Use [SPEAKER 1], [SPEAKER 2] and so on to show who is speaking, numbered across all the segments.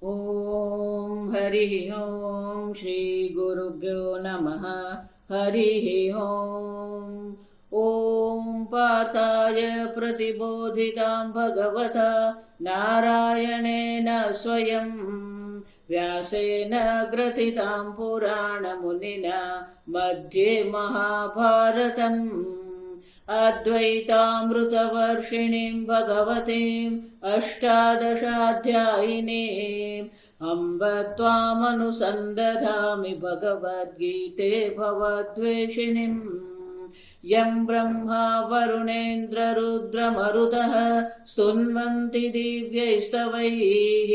[SPEAKER 1] ॐ हरिः ॐ श्रीगुरुभ्यो नमः। हरिः ॐ ॐ पार्थाय प्रतिबोधितां भगवता नारायणेन स्वयं व्यासेन ग्रथितां पुराणमुनिना मध्ये महाभारतम् अद्वैतामृतवर्षिणीं भगवतीम् अष्टादशाध्यायिनीम् अम्ब त्वामनुसन्दधामि भगवद्गीते भवद्वेषिणीम् यं ब्रह्मा वरुणेन्द्ररुद्रमरुतः स्तुन्वन्ति दिव्यैस्तवैः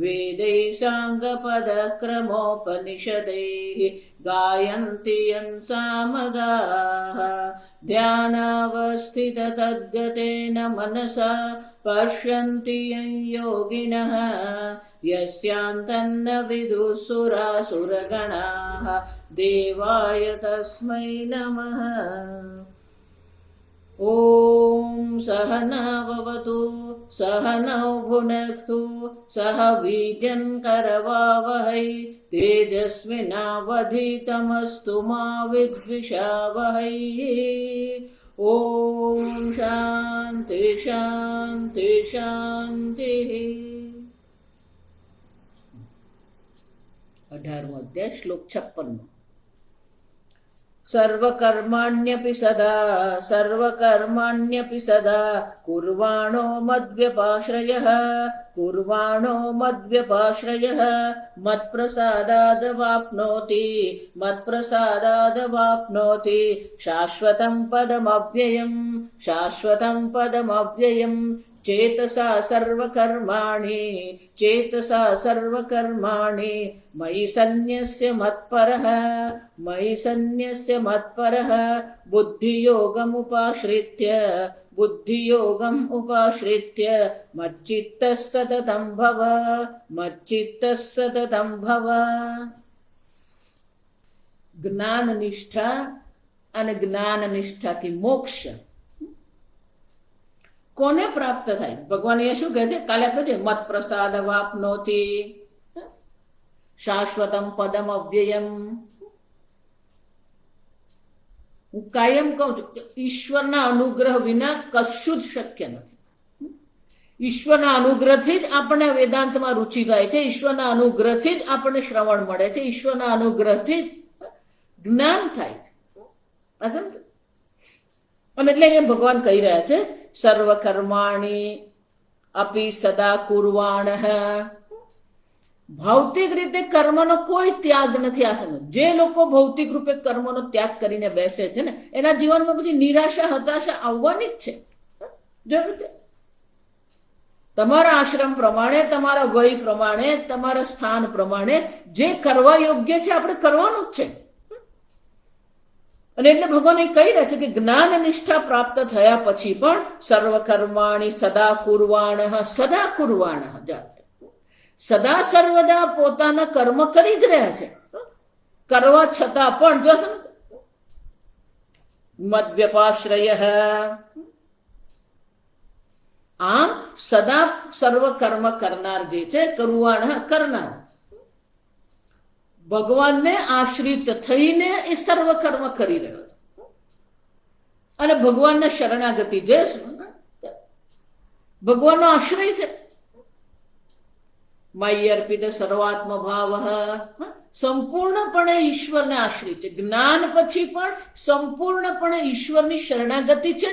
[SPEAKER 1] वेदैः साङ्गपदक्रमोपनिषदैः गायन्ति यं सामगाः ध्यानावस्थिततद्गतेन मनसा पश्यन्ति यं योगिनः यस्यान्तन्न विदुः सुरासुरगणाः देवाय तस्मै नमः। ॐ सहना भवतु सहनौ भुनक्तु सह वीर्यं करवावहै तेजस्विनावधीतमस्तु मा विद्विषावहै। ॐ शान्ति शान्ति शान्तिः। 18मो अध्याय श्लोक 56। सर्वकर्माण्यपि सदा कुर्वाणो मद्व्यपाश्रयः मत्प्रसादादवाप्नोति शाश्वतं पदमव्ययम् चेतसा सर्वकर्माणि मयि सन्न्यस्य मत्परः बुद्धियोगम् उपाश्रित्य मच्चित्तस्तततं भव। જ્ઞાન નિષ્ઠા અને જ્ઞાન નિષ્ઠાથી મોક્ષ કોને પ્રાપ્ત થાય? ભગવાન એ શું કહે છે? કાલે આપણે જોઈએ મત પ્રસાદ વાપનોતિ શાશ્વતમ પદમ અવ્યયમ. હું કાયમ કહું છું ઈશ્વરના અનુગ્રહ વિના કશું જ શક્ય નથી. ઈશ્વરના અનુગ્રહથી જ આપણને વેદાંતમાં રુચિ થાય છે, ઈશ્વરના અનુગ્રહથી જ આપણને શ્રવણ મળે છે, ઈશ્વરના અનુગ્રહથી જ જ્ઞાન થાય છે. અને એટલે એ ભગવાન કહી રહ્યા છે સર્વકર્માણી અપી સદા કુર્વાણઃ. ભૌતિક રીતે કર્મનો કોઈ ત્યાગ નથી. આ સમજ જે લોકો ભૌતિક રૂપે કર્મનો ત્યાગ કરીને બેસે છે ને એના જીવનમાં પછી નિરાશા હતાશા આવવાની જ છે. જરૂર છે. તમારા આશ્રમ પ્રમાણે, તમારા વય પ્રમાણે, તમારા સ્થાન પ્રમાણે જે કરવા યોગ્ય છે આપણે કરવાનું જ છે. અને એટલે ભગવાન એ કહી રહ્યા છે કે જ્ઞાન નિષ્ઠા પ્રાપ્ત થયા પછી પણ સર્વકર્માણી સદા કુર્વાણઃ સદા સર્વદા પોતાના કર્મ કરી જ રહ્યા છે. કરવા છતાં પણ જો મદ્વ્યપાશ્રય આમ સદા સર્વ કર્મ કરનાર જે છે કરુવાણ કરનાર, ભગવાનને આશ્રિત થઈને એ સર્વ કર્મ કરી રહ્યો છે. અને ભગવાનને શરણાગતિ જે ભગવાનનો આશ્રય છે. મય્ય અર્પિત સર્વાત્મ ભાવ સંપૂર્ણપણે ઈશ્વરને આશ્રિત છે. જ્ઞાન પછી પણ સંપૂર્ણપણે ઈશ્વરની શરણાગતિ છે.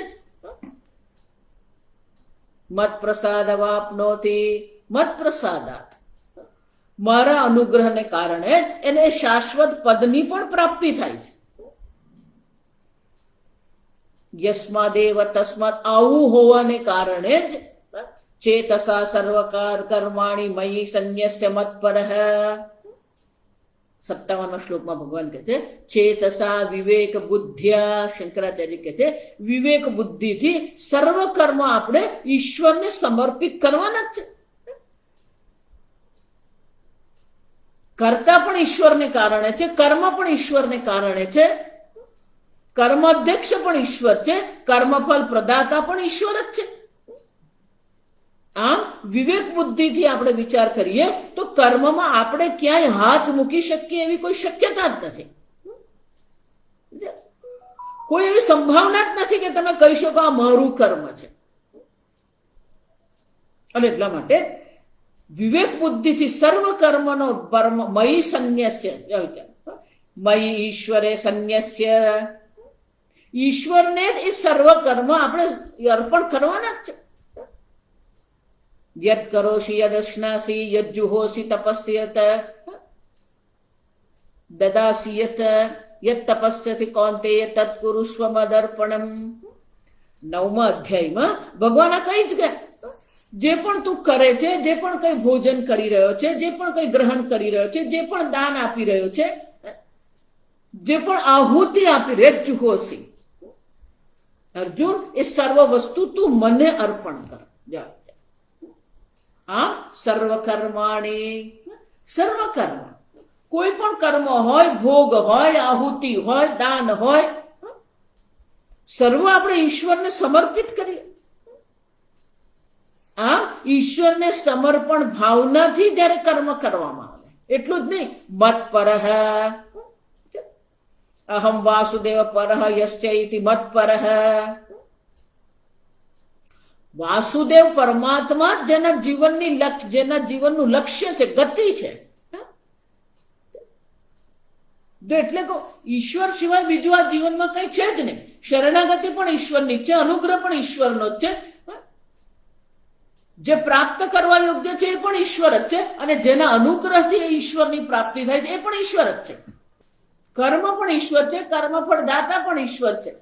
[SPEAKER 1] મત પ્રસાદ વાપનોતિ મત્પ્રસાદાત મારા અનુગ્રહને કારણે એને શાશ્વત પદની પણ પ્રાપ્તિ થાય છે. યસ્માદેવ તસ્માત આવું હોવાને કારણે જ ચેતસા સર્વકાર કર્માણી મયી સંન્યસ્ય મત્પરઃ. 57મા શ્લોકમાં ભગવાન કહે છે ચેતસા વિવેક બુદ્ધિયા. શંકરાચાર્ય કહે છે વિવેક બુદ્ધિથી સર્વ કર્મ આપણે ઈશ્વરને સમર્પિત કરવાના જ છે. કર્તા પણ ઈશ્વરને કારણે છે, કર્મ પણ ઈશ્વરને કારણે છે, કર્મ અધ્યક્ષ પણ ઈશ્વર છે, કર્મફળ પ્રદાતા પણ ઈશ્વર જ છે. આમ વિવેક બુદ્ધિથી આપણે વિચાર કરીએ તો કર્મમાં આપણે ક્યાંય હાથ મૂકી શકીએ એવી કોઈ શક્યતા જ નથી. કોઈ એવી સંભાવના જ નથી કે તમે કહી શકો આ મારું કર્મ છે. અને એટલા માટે વિવેક બુદ્ધિથી સર્વ કર્મનો મયી સંન્યસ્ય, મયી ઈશ્વરે સંન્યસ્ય, ઈશ્વરને એ સર્વ કર્મ આપણે અર્પણ કરવાના જ છે. યદ કરોષિ યદ અશ્નાસી યદ જુહોષિ તપસ્યત દદાસી યદ તપસ્યસી કૌંતેય તત્ કુરુષ્વ મદર્પણમ. 9મા અધ્યાયમાં ભગવાન કઈ જ ગયા, જે પણ તું કરે છે, જે પણ કઈ ભોજન કરી રહ્યો છે, જે પણ કઈ ગ્રહણ કરી રહ્યો છે, જે પણ દાન આપી રહ્યો છે, જે પણ આહુતિ આપી રહ્યો જુહોષી, અર્જુન એ સર્વ વસ્તુ તું મને અર્પણ કર. આમ સર્વ કર્માણી, સર્વ કર્મ, કોઈ પણ કર્મ હોય, ભોગ હોય, આહુતિ હોય, દાન હોય, સર્વ આપણે ઈશ્વરને સમર્પિત કરીએ. આમ ઈશ્વરને સમર્પણ ભાવનાથી જયારે કર્મ કરવામાં આવે, એટલું જ નહીં, મત પરહ, અહમ વાસુદેવ પરહ યશ્ચૈતિ મત પરહ. વાસુદેવ પરમાત્મા જેના જીવનની જેના જીવનનું લક્ષ્ય છે, ગતિ છે. એટલે કહો ઈશ્વર સિવાય બીજું આ જીવનમાં કઈ છે જ નહીં. શરણાગતિ પણ ઈશ્વરની છે, અનુગ્રહ પણ ઈશ્વરનો જ છે, જે પ્રાપ્ત કરવા યોગ્ય છે એ પણ ઈશ્વર જ છે, અને જેના અનુગ્રહથી ઈશ્વરની પ્રાપ્તિ થાય છે એ પણ ઈશ્વર જ છે. કર્મ પણ ઈશ્વર છે, કર્મફળ દાતા પણ ઈશ્વર છે.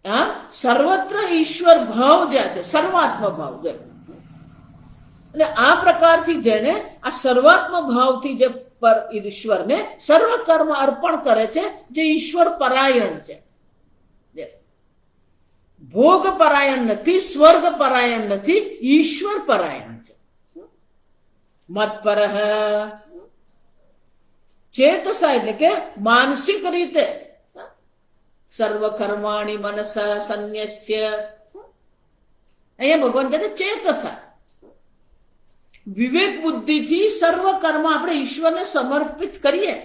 [SPEAKER 1] હા, સર્વત્ર ઈશ્વર ભાવ જ્યાં છે, સર્વાત્મ ભાવ જાય. એટલે આ પ્રકારથી જેને આ સર્વાત્મ ભાવથી જે પર ઈશ્વરને સર્વ કર્મ અર્પણ કરે છે, જે ઈશ્વર પરાયણ છે, ભોગ પરાયણ નથી, સ્વર્ગ પરાયણ નથી, ઈશ્વર પરાયણ છે. મત પરહ, ચેતસા એટલે કે માનસિક રીતે સર્વ કર્માણી મનસા સંન્યસ્ય. અહીંયા ભગવાન કહે છે ચેતસા, વિવેક બુદ્ધિથી સર્વ કર્મ આપણે ઈશ્વરને સમર્પિત કરીએ.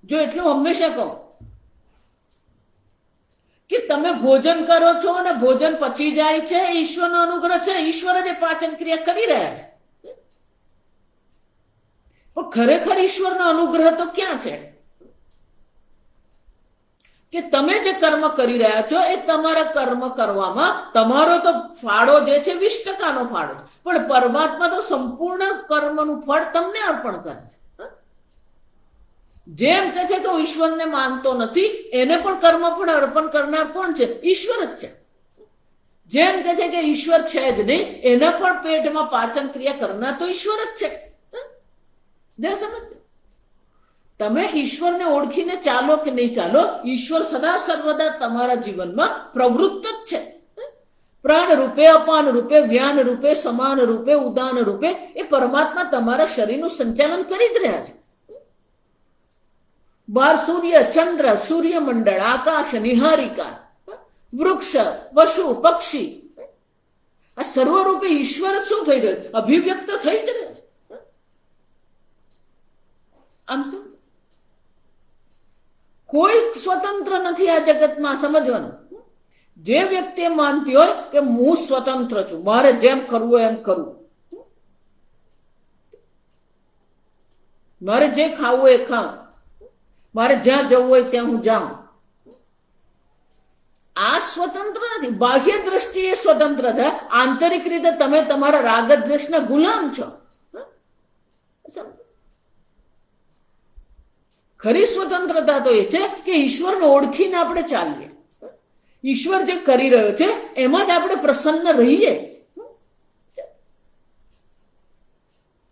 [SPEAKER 1] જો એટલું હંમેશા કહું કે તમે ભોજન કરો છો અને ભોજન પચી જાય છે, ઈશ્વરનો અનુગ્રહ છે, ઈશ્વર જ પાચન ક્રિયા કરી રહ્યા છે. પણ ખરેખર ઈશ્વરનો અનુગ્રહ તો ક્યાં છે કે તમે જે કર્મ કરી રહ્યા છો એ તમારા કર્મ કરવામાં તમારો તો ફાળો જે છે 20%નો ફાળો, પણ પરમાત્મા તો સંપૂર્ણ કર્મનું ફળ તમને અર્પણ કરે છે. જેમ કે છે કે હું ઈશ્વરને માનતો નથી, એને પણ કર્મ પણ અર્પણ કરનાર કોણ છે? ઈશ્વર જ છે. જેમ કે છે કે ઈશ્વર છે જ નહીં, એના પણ પેટમાં પાચન ક્રિયા કરનાર તો ઈશ્વર જ છે. સમજ, તમે ઈશ્વરને ઓળખીને ચાલો કે નહીં ચાલો, ઈશ્વર સદા સર્વદા તમારા જીવનમાં પ્રવૃત્ત જ છે. પ્રાણ રૂપે, અપાન રૂપે, વ્યાન રૂપે, સમાન રૂપે, ઉદાન રૂપે એ પરમાત્મા તમારા શરીરનું સંચાલન કરી જ રહ્યા છે. બાર સૂર્ય, ચંદ્ર, સૂર્યમંડળ, આકાશ, નિહારિકા, વૃક્ષ, પશુ, પક્ષી, આ સર્વરૂપે ઈશ્વર શું થઈ રહ્યું? અભિવ્યક્ત થઈ જ રહ્યું. આમ તો કોઈ સ્વતંત્ર નથી આ જગતમાં, સમજવાનું. જે વ્યક્તિ માનતી હોય કે હું સ્વતંત્ર છું, મારે જેમ કરવું હોય એમ કરવું, મારે જે ખાવું હોય એ ખાવું, મારે જ્યાં જવું હોય ત્યાં હું જાઉં, આ સ્વતંત્ર નથી. બાહ્ય દ્રષ્ટિએ સ્વતંત્ર છે, આંતરિક રીતે તમે તમારા રાગ દ્વેષના ગુલામ છો. ખરી સ્વતંત્રતા તો એ છે કે ઈશ્વરને ઓળખીને આપણે ચાલીએ, ઈશ્વર જે કરી રહ્યો છે એમાં જ આપણે પ્રસન્ન રહીએ.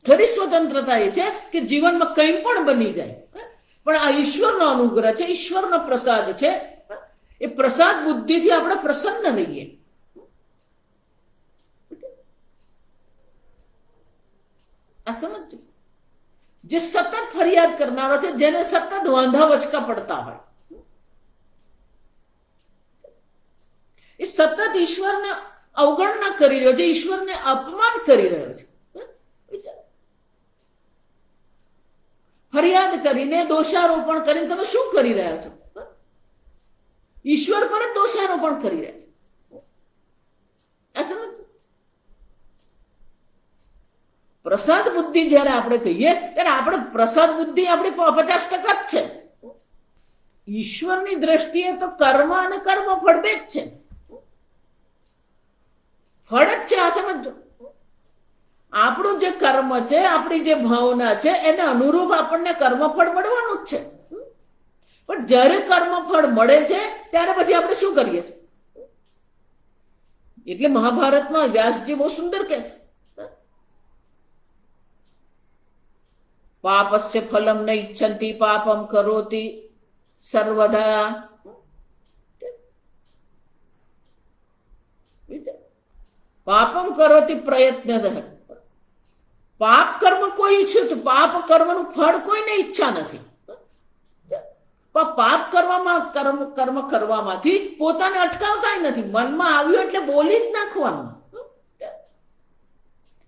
[SPEAKER 1] ખરી સ્વતંત્રતા એ છે કે જીવનમાં કંઈ પણ બની જાય, પણ આ ઈશ્વરનો અનુગ્રહ છે, ઈશ્વરનો પ્રસાદ છે, એ પ્રસાદ બુદ્ધિથી આપણે પ્રસન્ન રહીએ. આ સમજ, જે સતત ફરિયાદ કરનારો છે, જેને સતત વાંધા વચકા પડતા હોય, ઈશ્વરને અવગણના કરી રહ્યો છે, ઈશ્વરને અપમાન કરી રહ્યો છે. ફરિયાદ કરીને, દોષારોપણ કરીને તમે શું કરી રહ્યા છો? ઈશ્વર પર જ દોષારોપણ કરી રહ્યા છે. પ્રસાદ બુદ્ધિ જયારે આપણે કહીએ ત્યારે આપણે પ્રસાદ બુદ્ધિ આપણી 50% જ છે. ઈશ્વરની દ્રષ્ટિએ તો કર્મ અને કર્મ ફળ બે જ છે. ફળ જ છે. આ સમજો, આપણું જે કર્મ છે, આપણી જે ભાવના છે, એને અનુરૂપ આપણને કર્મફળ મળવાનું જ છે. પણ જ્યારે કર્મફળ મળે છે ત્યારે પછી આપણે શું કરીએ? એટલે મહાભારતમાં વ્યાસજી બહુ સુંદર કહે છે, પાપસ્ય ફલમ ન ઈચ્છંતિ પાપમ કરોતિ સર્વદા. પાપમ કરોતિ પ્રયત્નતઃ. પાપ કર્મ કોઈ ઈચ્છે તો પાપ કર્મનું ફળ કોઈને ઈચ્છા નથી. પાપ કરવામાં કર્મ કરવામાંથી પોતાને અટકાવતા નથી. મનમાં આવ્યું એટલે બોલી જ નાખવાનું.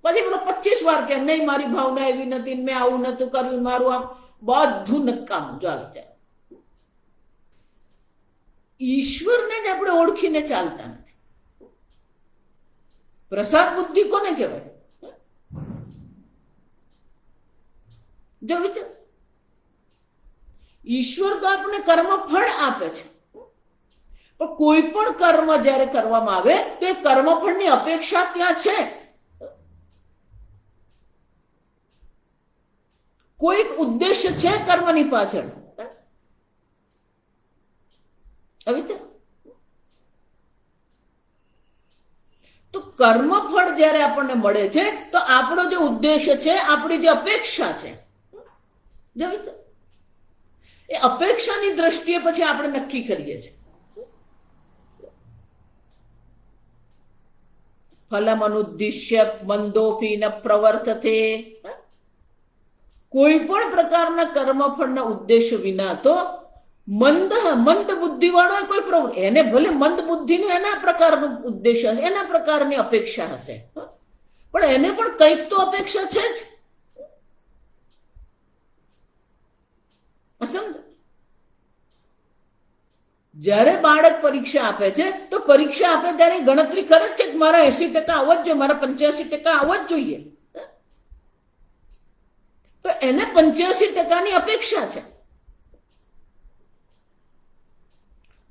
[SPEAKER 1] પછી પેલો 25 વાર કે નહીં મારી ભાવના એવી નથી, મેં આવું નતું કર્યું, મારું આમ બધું નકામું ચાલશે. ઈશ્વરને જ આપણે ઓળખીને ચાલતા નથી. પ્રસાદ બુદ્ધિ કોને કહેવાય? જો વિચાર, ઈશ્વર તો આપણને કર્મ ફળ આપે છે, પણ કોઈ પણ કર્મ જ્યારે કરવામાં આવે તો એ કર્મફળની અપેક્ષા ત્યાં છે. કોઈક ઉદ્દેશ્ય છે કર્મની પાછળ. તો કર્મફળ જ્યારે આપણને મળે છે તો આપણો જે ઉદ્દેશ્ય છે, આપણી જે અપેક્ષા છે, એ અપેક્ષાની દ્રષ્ટિએ પછી આપણે નક્કી કરીએ છીએ. ફલમ અનુદ્દિશ્ય મંદોપી ન પ્રવર્તતે. કોઈ પણ પ્રકારના કર્મફળના ઉદ્દેશ્ય વિના તો મંદ બુદ્ધિ વાળો કોઈ પ્રવૃત્તિ, એને ભલે મંદ બુદ્ધિનું એના પ્રકારનું ઉદ્દેશ્ય, એના પ્રકારની અપેક્ષા હશે, પણ એને પણ કંઈક તો અપેક્ષા છે જ. જ્યારે બાળક પરીક્ષા આપે છે તો પરીક્ષા આપે ત્યારે ગણતરી કરે છે કે મારા 80% આવવા જ જોઈએ, મારા 85% આવવા જ જોઈએ. તો એને 85%ની અપેક્ષા છે.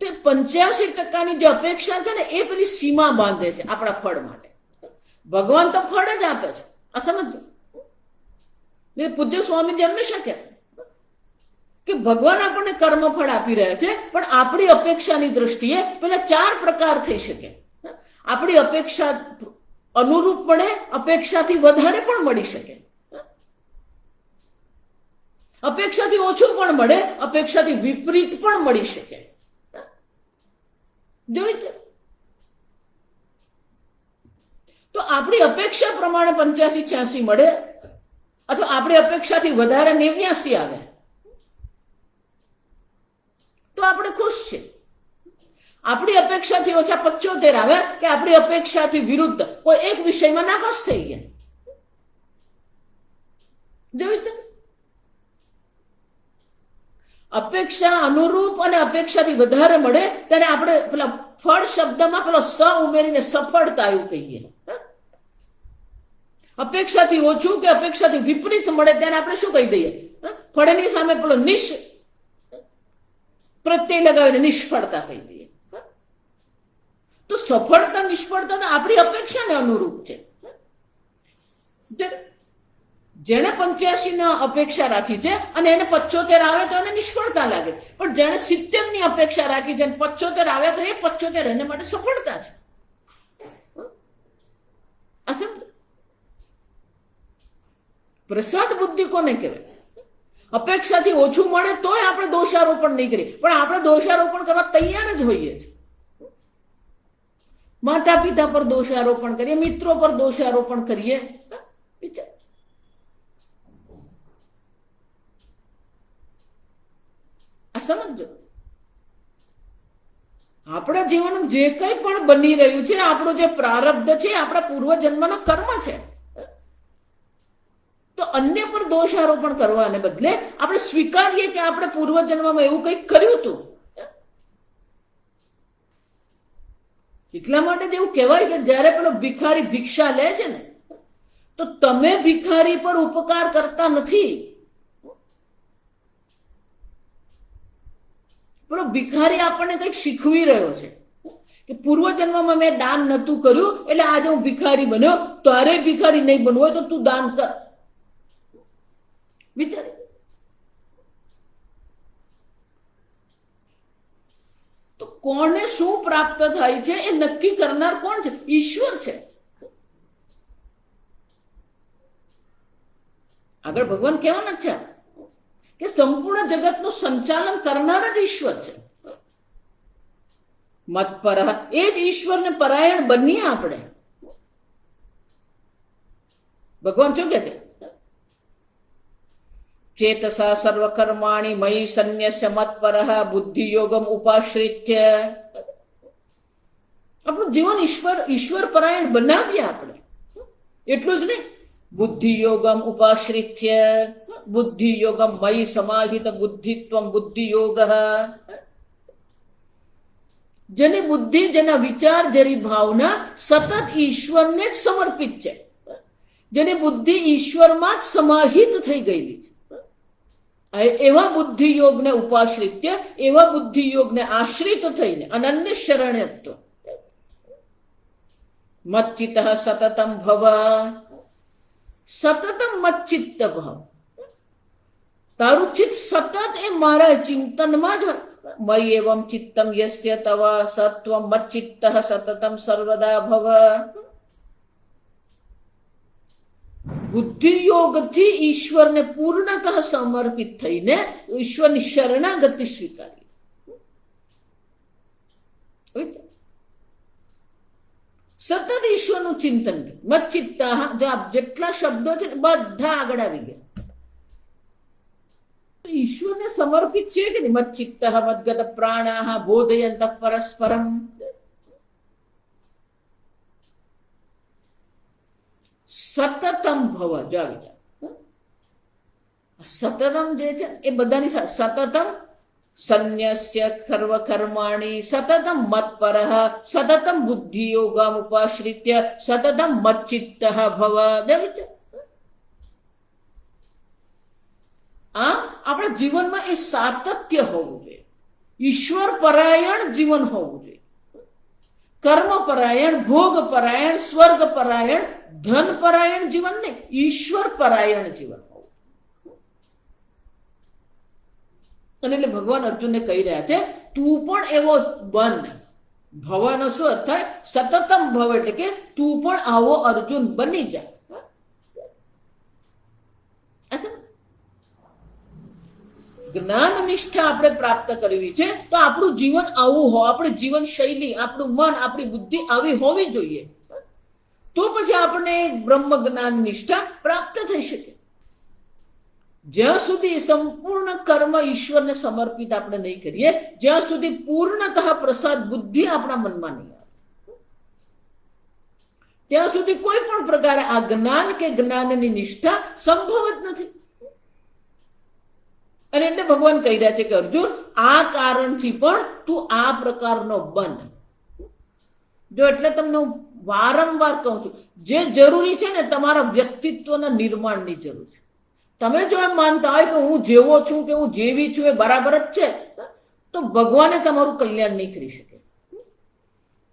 [SPEAKER 1] તો 85%ની જે અપેક્ષા છે ને એ પેલી સીમા બાંધે છે આપણા ફળ માટે. ભગવાન તો ફળ જ આપે છે. આ સમજો. પૂજ્ય સ્વામીજી હંમેશા કહેતા કે ભગવાન આપણને કર્મફળ આપી રહ્યા છે, પણ આપણી અપેક્ષાની દ્રષ્ટિએ પેલા 4 પ્રકાર થઈ શકે. આપણી અપેક્ષા અનુરૂપ મળે, અપેક્ષાથી વધારે પણ મળી શકે, અપેક્ષાથી ઓછું પણ મળે, અપેક્ષાથી વિપરીત પણ મળી શકે. જોઈ તો આપણી અપેક્ષા પ્રમાણે 85-86 મળે, અથવા આપણી અપેક્ષાથી વધારે 89 આવે તો આપણે ખુશ છે. આપણી અપેક્ષાથી ઓછા 75 આવે કે આપણી અપેક્ષાથી વિરુદ્ધ કોઈ એક વિષયમાં નાપાસ થઈ ગયા. જોઈ અપેક્ષા અનુરૂપ અને અપેક્ષાથી વધારે મળે ત્યારે આપણે પેલા ફળ શબ્દમાં પેલો સ ઉમેરીને સફળતા એવું કહીએ. અપેક્ષાથી ઓછું કે અપેક્ષાથી વિપરીત મળે ત્યારે આપણે શું કહી દઈએ? ફળની સામે પેલો પ્રત્યય લગાવીને નિષ્ફળતા કહી દઈએ. તો સફળતા નિષ્ફળતા તો આપણી અપેક્ષાને અનુરૂપ છે. જેને 85 અપેક્ષા રાખી છે અને એને 75 આવે તો એને નિષ્ફળતા લાગે, પણ જેને 70 અપેક્ષા રાખી છે અને 75 આવે તો એ 75 એને માટે સફળતા છે. પ્રસાદ બુદ્ધિ કોને કહેવાય? અપેક્ષાથી ઓછું મળે તોય આપણે દોષારોપણ નહીં કરીએ, પણ આપણે દોષારોપણ કરવા તૈયાર જ હોઈએ છીએ. માતા પિતા પર દોષારોપણ કરીએ, મિત્રો પર દોષારોપણ કરીએ. વિચાર સમજો. આપણા જીવનમાં જે કંઈ પણ બની રહ્યું છે, આપણું જે પ્રારબ્ધ છે, આપણા પૂર્વજન્મના કર્મ છે. તો અન્ય પર દોષ આરોપણ કરવાને બદલે આપણે સ્વીકારીએ કે આપણે પૂર્વજન્મમાં એવું કંઈક કર્યું હતું. એટલા માટે જ એવું કહેવાય કે જ્યારે પેલો ભિખારી ભિક્ષા લે છે ને, તો તમે ભિખારી પર ઉપકાર કરતા નથી. પેલો ભિખારી આપણને કંઈક શીખવી રહ્યો છે કે પૂર્વજન્મમાં મેં દાન નહોતું કર્યું એટલે આજે હું ભિખારી બન્યો, તારે ભિખારી નહીં બનવું હોય તો તું દાન કર. વિચારે તો કોને શું પ્રાપ્ત થાય છે એ નક્કી કરનાર કોણ છે? ઈશ્વર છે. આગળ ભગવાન કહેવાના છે કે સંપૂર્ણ જગતનું સંચાલન કરનાર જ ઈશ્વર છે. મત પર એ જ ઈશ્વરને પરાયણ બનીએ આપણે. ભગવાન શું કે છે? ચેતસા સર્વકર્માણિ મયि સંન્યસ્ય મત્પરઃ બુદ્ધિ યોગમ ઉપાશ્રિત્ય. આપણું જીવન ઈશ્વર પરાયણ બનાવીએ આપણે. એટલું જ નહીં, બુદ્ધિ યોગમ ઉપાશ્રિત્ય બુદ્ધિ યોગમ મયि સમાહિત બુદ્ધિત્વમ બુદ્ધિ યોગ. જેની બુદ્ધિ, જેના વિચાર, જેની ભાવના સતત ઈશ્વરને જ સમર્પિત છે, જેની બુદ્ધિ ઈશ્વરમાં જ સમાહિત થઈ ગયેલી છે, એવા બુદ્ધિ યોગને ઉપાશ્રિત્ય, એવા બુદ્ધિ યોગને આશ્રિત થઈને અનન્ય શરણ્યત્વ. મચ્ચિત્ત સતતમ ભવ. સતતમ મચ્ચિત્ત ભવ. તારું ચિત્ત સતત એ મારા ચિંતનમાં જ હોય. મયી એવમ ચિત્તમ યસ્ય તવ સત્વમ મચ્ચિત્ત સતતમ સર્વદા ભવ. બુદ્ધિ યોગથી ઈશ્વરને પૂર્ણતઃ સમર્પિત થઈને ઈશ્વરની શરણાગતિ સ્વીકારી. સતત ઈશ્વરનું ચિંતન. મચ્ચિત્ત, જો આપ જેટલા શબ્દો છે ને બધા આગળ આવી ગયા. ઈશ્વરને સમર્પિત છે કે નહીં? મચ્ચિત્ત મદ્ગત પ્રાણાહ બોધયંત પરસ્પરમ. સતતમ ભવ. જો આવી સતતમ જે છે એ બધાની સાથે સતતમ સંન્યસ્ય સર્વ કર્માણિ સતતમ મત્પરઃ સતતમ બુદ્ધિ યોગમ ઉપાશ્રિત્ય સતતમ મચ્ચિત્ત ભવ. આપણા જીવનમાં એ સાતત્ય હોવું જોઈએ. ઈશ્વર પરાયણ જીવન હોવું જોઈએ. કર્મ પરાયણ, ભોગ પરાયણ, સ્વર્ગ પરાયણ, ધન પરાયણ જીવન નહીં, ઈશ્વર પરાયણ જીવન હોવું. અને એટલે ભગવાન અર્જુનને કહી રહ્યા છે, તું પણ એવો બન. ભવનો શું અર્થ થાય? સતતમ ભવ, એટલે કે તું પણ આવો અર્જુન બની જા. જ્ઞાન નિષ્ઠા આપણે પ્રાપ્ત કરવી છે તો આપણું જીવન આવું હો, આપણી જીવન શૈલી, આપણું મન, આપણી બુદ્ધિ આવી હોવી જોઈએ. તો પછી આપણે બ્રહ્મ જ્ઞાન નિષ્ઠા પ્રાપ્ત થઈ શકે. જ્યાં સુધી સંપૂર્ણ કર્મ ઈશ્વરને સમર્પિત આપણે નહીં કરીએ, જ્યાં સુધી પૂર્ણતઃ પ્રસાદ બુદ્ધિ આપણા મનમાં નહીં આવે, ત્યાં સુધી કોઈ પણ પ્રકારે આ જ્ઞાન કે જ્ઞાનની નિષ્ઠા સંભવ જ નથી. અને એટલે ભગવાન કહી રહ્યા છે કે અર્જુન, આ કારણથી પણ તું આ પ્રકારનો બન. જો એટલે તમને હું વારંવાર કહું છું, જે જરૂરી છે ને તમારા વ્યક્તિત્વના નિર્માણની જરૂર છે. તમે જો એમ માનતા હોય કે હું જેવો છું કે હું જેવી છું એ બરાબર જ છે, તો ભગવાને તમારું કલ્યાણ નહીં કરી શકે.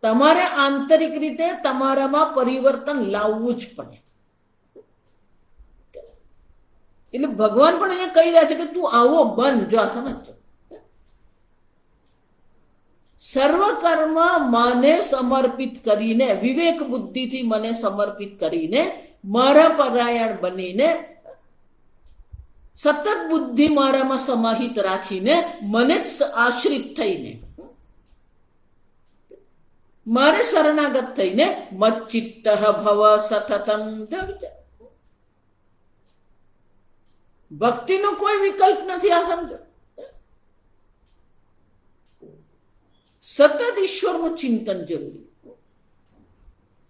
[SPEAKER 1] તમારે આંતરિક રીતે તમારામાં પરિવર્તન લાવવું જ પડે. એટલે ભગવાન પણ અહીંયા કહી રહ્યા છે કે તું આવો બન. જો આ સમજો, સર્વ કર્મ મને સમર્પિત કરીને, વિવેક બુદ્ધિથી મને સમર્પિત કરીને, મારા પરાયણ બનીને, સતત બુદ્ધિ મારામાં સમાહિત રાખીને, મને જ આશ્રિત થઈને, મારે શરણાગત થઈને, મચ્ચિત્ત ભવ સતતમ. ભક્તિનો કોઈ વિકલ્પ નથી. આ સમજો, સતત ઈશ્વરનું ચિંતન જરૂરી.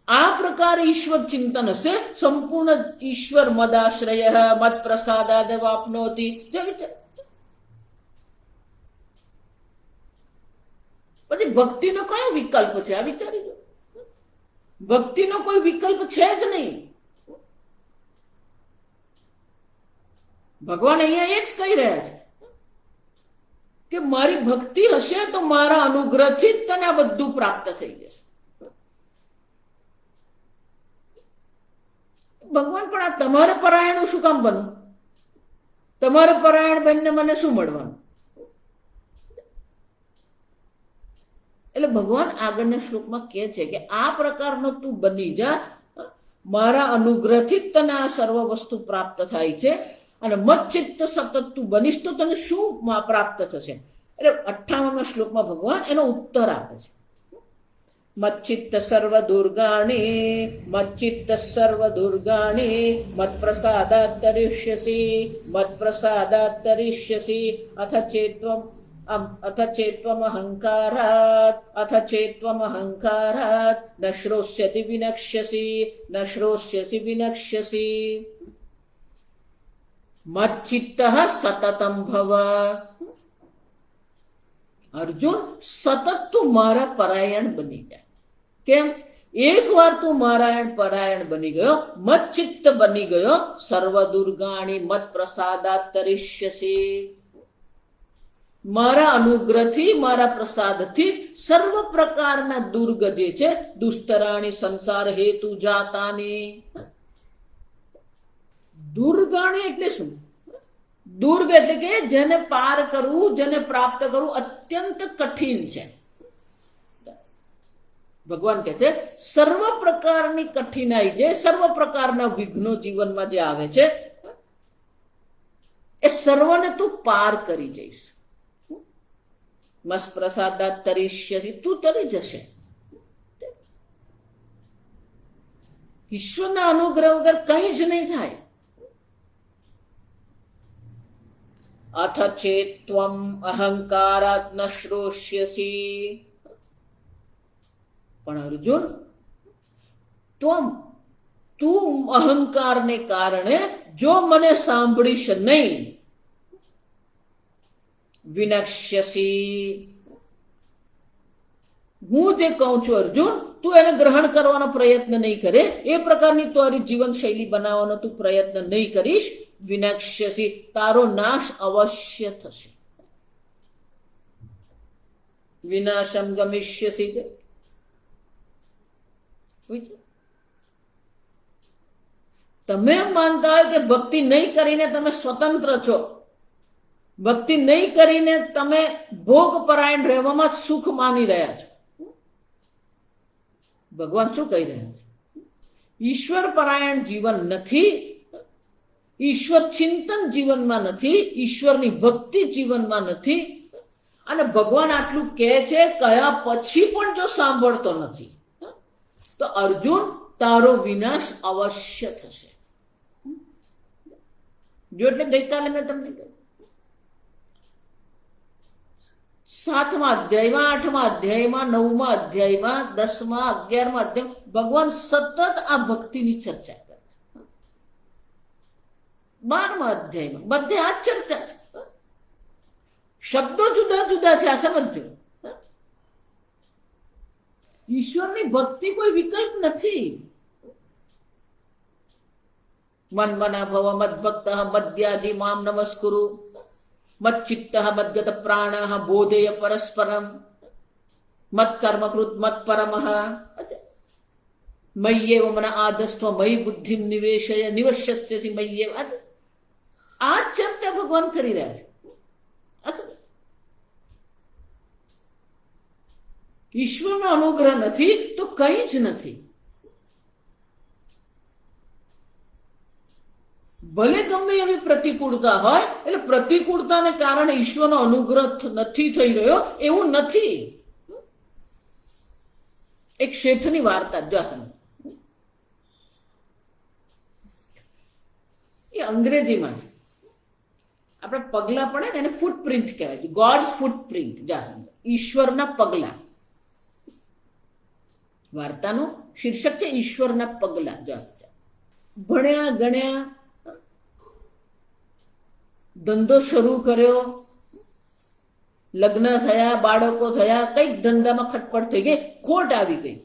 [SPEAKER 1] આ પ્રકારે ઈશ્વર ચિંતન હશે સંપૂર્ણ ઈશ્વર મદાશ્રય મત પ્રસાદાદ વાપનોતી. પછી ભક્તિનો કયો વિકલ્પ છે? આ વિચારી લો. ભક્તિનો કોઈ વિકલ્પ છે જ નહીં. ભગવાન અહીંયા એ જ કહી રહ્યા છે કે મારી ભક્તિ હશે તો મારા અનુગ્રહથી જ તને આ બધું પ્રાપ્ત થઈ જશે. ભગવાન પણ આ તમારે પરાયણું શું કામ બનવું? તમારે પરાયણ બનીને મને શું મળવાનું? એટલે ભગવાન આગળના શ્લોકમાં કહે છે કે આ પ્રકારનો તું બની જા, મારા અનુગ્રહથી જ તને આ સર્વ વસ્તુ પ્રાપ્ત થાય છે. અને મચ્ચિત્ત સતત તું બનીશ તો તને શું પ્રાપ્ત થશે? એટલે 58મા શ્લોકમાં ભગવાન એનો ઉત્તર આપે છે. મચ્ચિત્ત સર્વ દુર્ગાણી મચ્ચિત્ત સર્વ દુર્ગાણી મત પ્રસાદાત તરિષ્યસી મત પ્રસાદાત તરિષ્યસી અથ ચેત્વમ અહંકારાત ન શ્રોષ્યતિ વિનક્ષ્યસી મચ્ચિત્ત સતતમ ભવ. અર્જુન, સતત તું મારા પરાયણ બની જાય. કેમ? એકવાર તું મારાયણ પરાયણ બની ગયો, મચ્ચિત્ત બની ગયો, સર્વ દુર્ગાણી મત પ્રસાદાત તરિષ્યસી. મારા અનુગ્રહથી મારા પ્રસાદથી સર્વ પ્રકારના દુર્ગ જે છે, દુસ્તરાણી સંસાર હેતુ જાતાની. દુર્ગાણી એટલે શું? દુર્ગ એટલે કે જેને પાર કરવું, જેને પ્રાપ્ત કરવું અત્યંત કઠિન છે. ભગવાન કહે છે સર્વ પ્રકારની કઠિનાઈ જે, સર્વ પ્રકારના વિઘ્નો જીવનમાં જે આવે છે એ સર્વને તું પાર કરી જઈશ. મસ્ત પ્રસાદાત તરિષ્યસી, તું તરી જશે. ઈશ્વરના અનુગ્રહ વગર કંઈ જ નહીં થાય. અથ ચેત્વમ અહંકારાત ન શ્રોષ્યસી. પણ અર્જુન, તું અહંકારને કારણે જો મને સાંભળીશ નહીં, વિનક્ષ્યસી, હું જે કહું છું અર્જુન, તું એને ગ્રહણ કરવાનો પ્રયત્ન નહીં કરે, એ પ્રકારની તારી જીવન શૈલી બનાવવાનો તું પ્રયત્ન નહીં કરીશ, વિનક્ષ્યસી, તારો નાશ અવશ્ય થશે. વિનાશમ ગમિષ્યસી. તમે માનતા હોય કે ભક્તિ નહીં કરીને તમે સ્વતંત્ર છો, ભક્તિ નહીં કરીને તમે ભોગ પરાયણ રહેવામાં સુખ માની રહ્યા છો. ભગવાન શું કહી રહ્યા છે? ઈશ્વર પરાયણ જીવન નથી, ઈશ્વર ચિંતન જીવનમાં નથી, ઈશ્વરની ભક્તિ જીવનમાં નથી. અને ભગવાન આટલું કહે છે, કયા પછી પણ જો સાંભળતો નથી તો અર્જુન, તારો વિનાશ અવશ્ય થશે. જો એટલે ગઈકાલે મેં તમને કહ્યું 7મા અધ્યાયમાં, 8મા અધ્યાયમાં, 9મા અધ્યાયમાં, 10મા, 11મા અધ્યાય ભગવાન સતત આ ભક્તિની ચર્ચા કરે છે. 12મા અધ્યાયમાં બધે આ ચર્ચા છે. શબ્દો જુદા જુદા છે, આ સમજો. ઈશ્વરની ભક્તિ કોઈ વિકલ્પ નથી. મન્મના ભવ મદ્ભક્ત મદ્યાજી મામ નમસ્કુરુ મચ્ચિત્ત મદ્ગત પ્રાણ બોધેય પરસ્પરમ મત્કર્મકૃત મત્પરમઃ મય્યેવ મન આદસ્ત્વ મયી બુદ્ધિમ નિવેશય નિવશ્યસ્યસી મય્યેવ. આ ચર્ચા ભગવાન કરી રહ્યા છે. ઈશ્વરનો અનુગ્રહ નથી તો કંઈ જ નથી. ભલે ગમે એવી પ્રતિકૂળતા હોય, એટલે પ્રતિકૂળતાને કારણે ઈશ્વરનો અનુગ્રહ નથી થઈ રહ્યો એવું નથી. એક શેઠની વાર્તા જો એ અંગ્રેજીમાં, આપણે પગલા પડે ને એને ફૂટપ્રિન્ટ કહેવાય, ગોડ્સ ફૂટપ્રિન્ટ. ઈશ્વરના પગલા. વાર્તાનું શીર્ષક છે ઈશ્વરના પગલા. ભણ્યા ગણ્યા, ધંધો શરૂ કર્યો, લગ્ન થયા, બાળકો થયા, કઈક ધંધામાં ખટપટ થઈ ગઈ, ખોટ આવી ગઈ.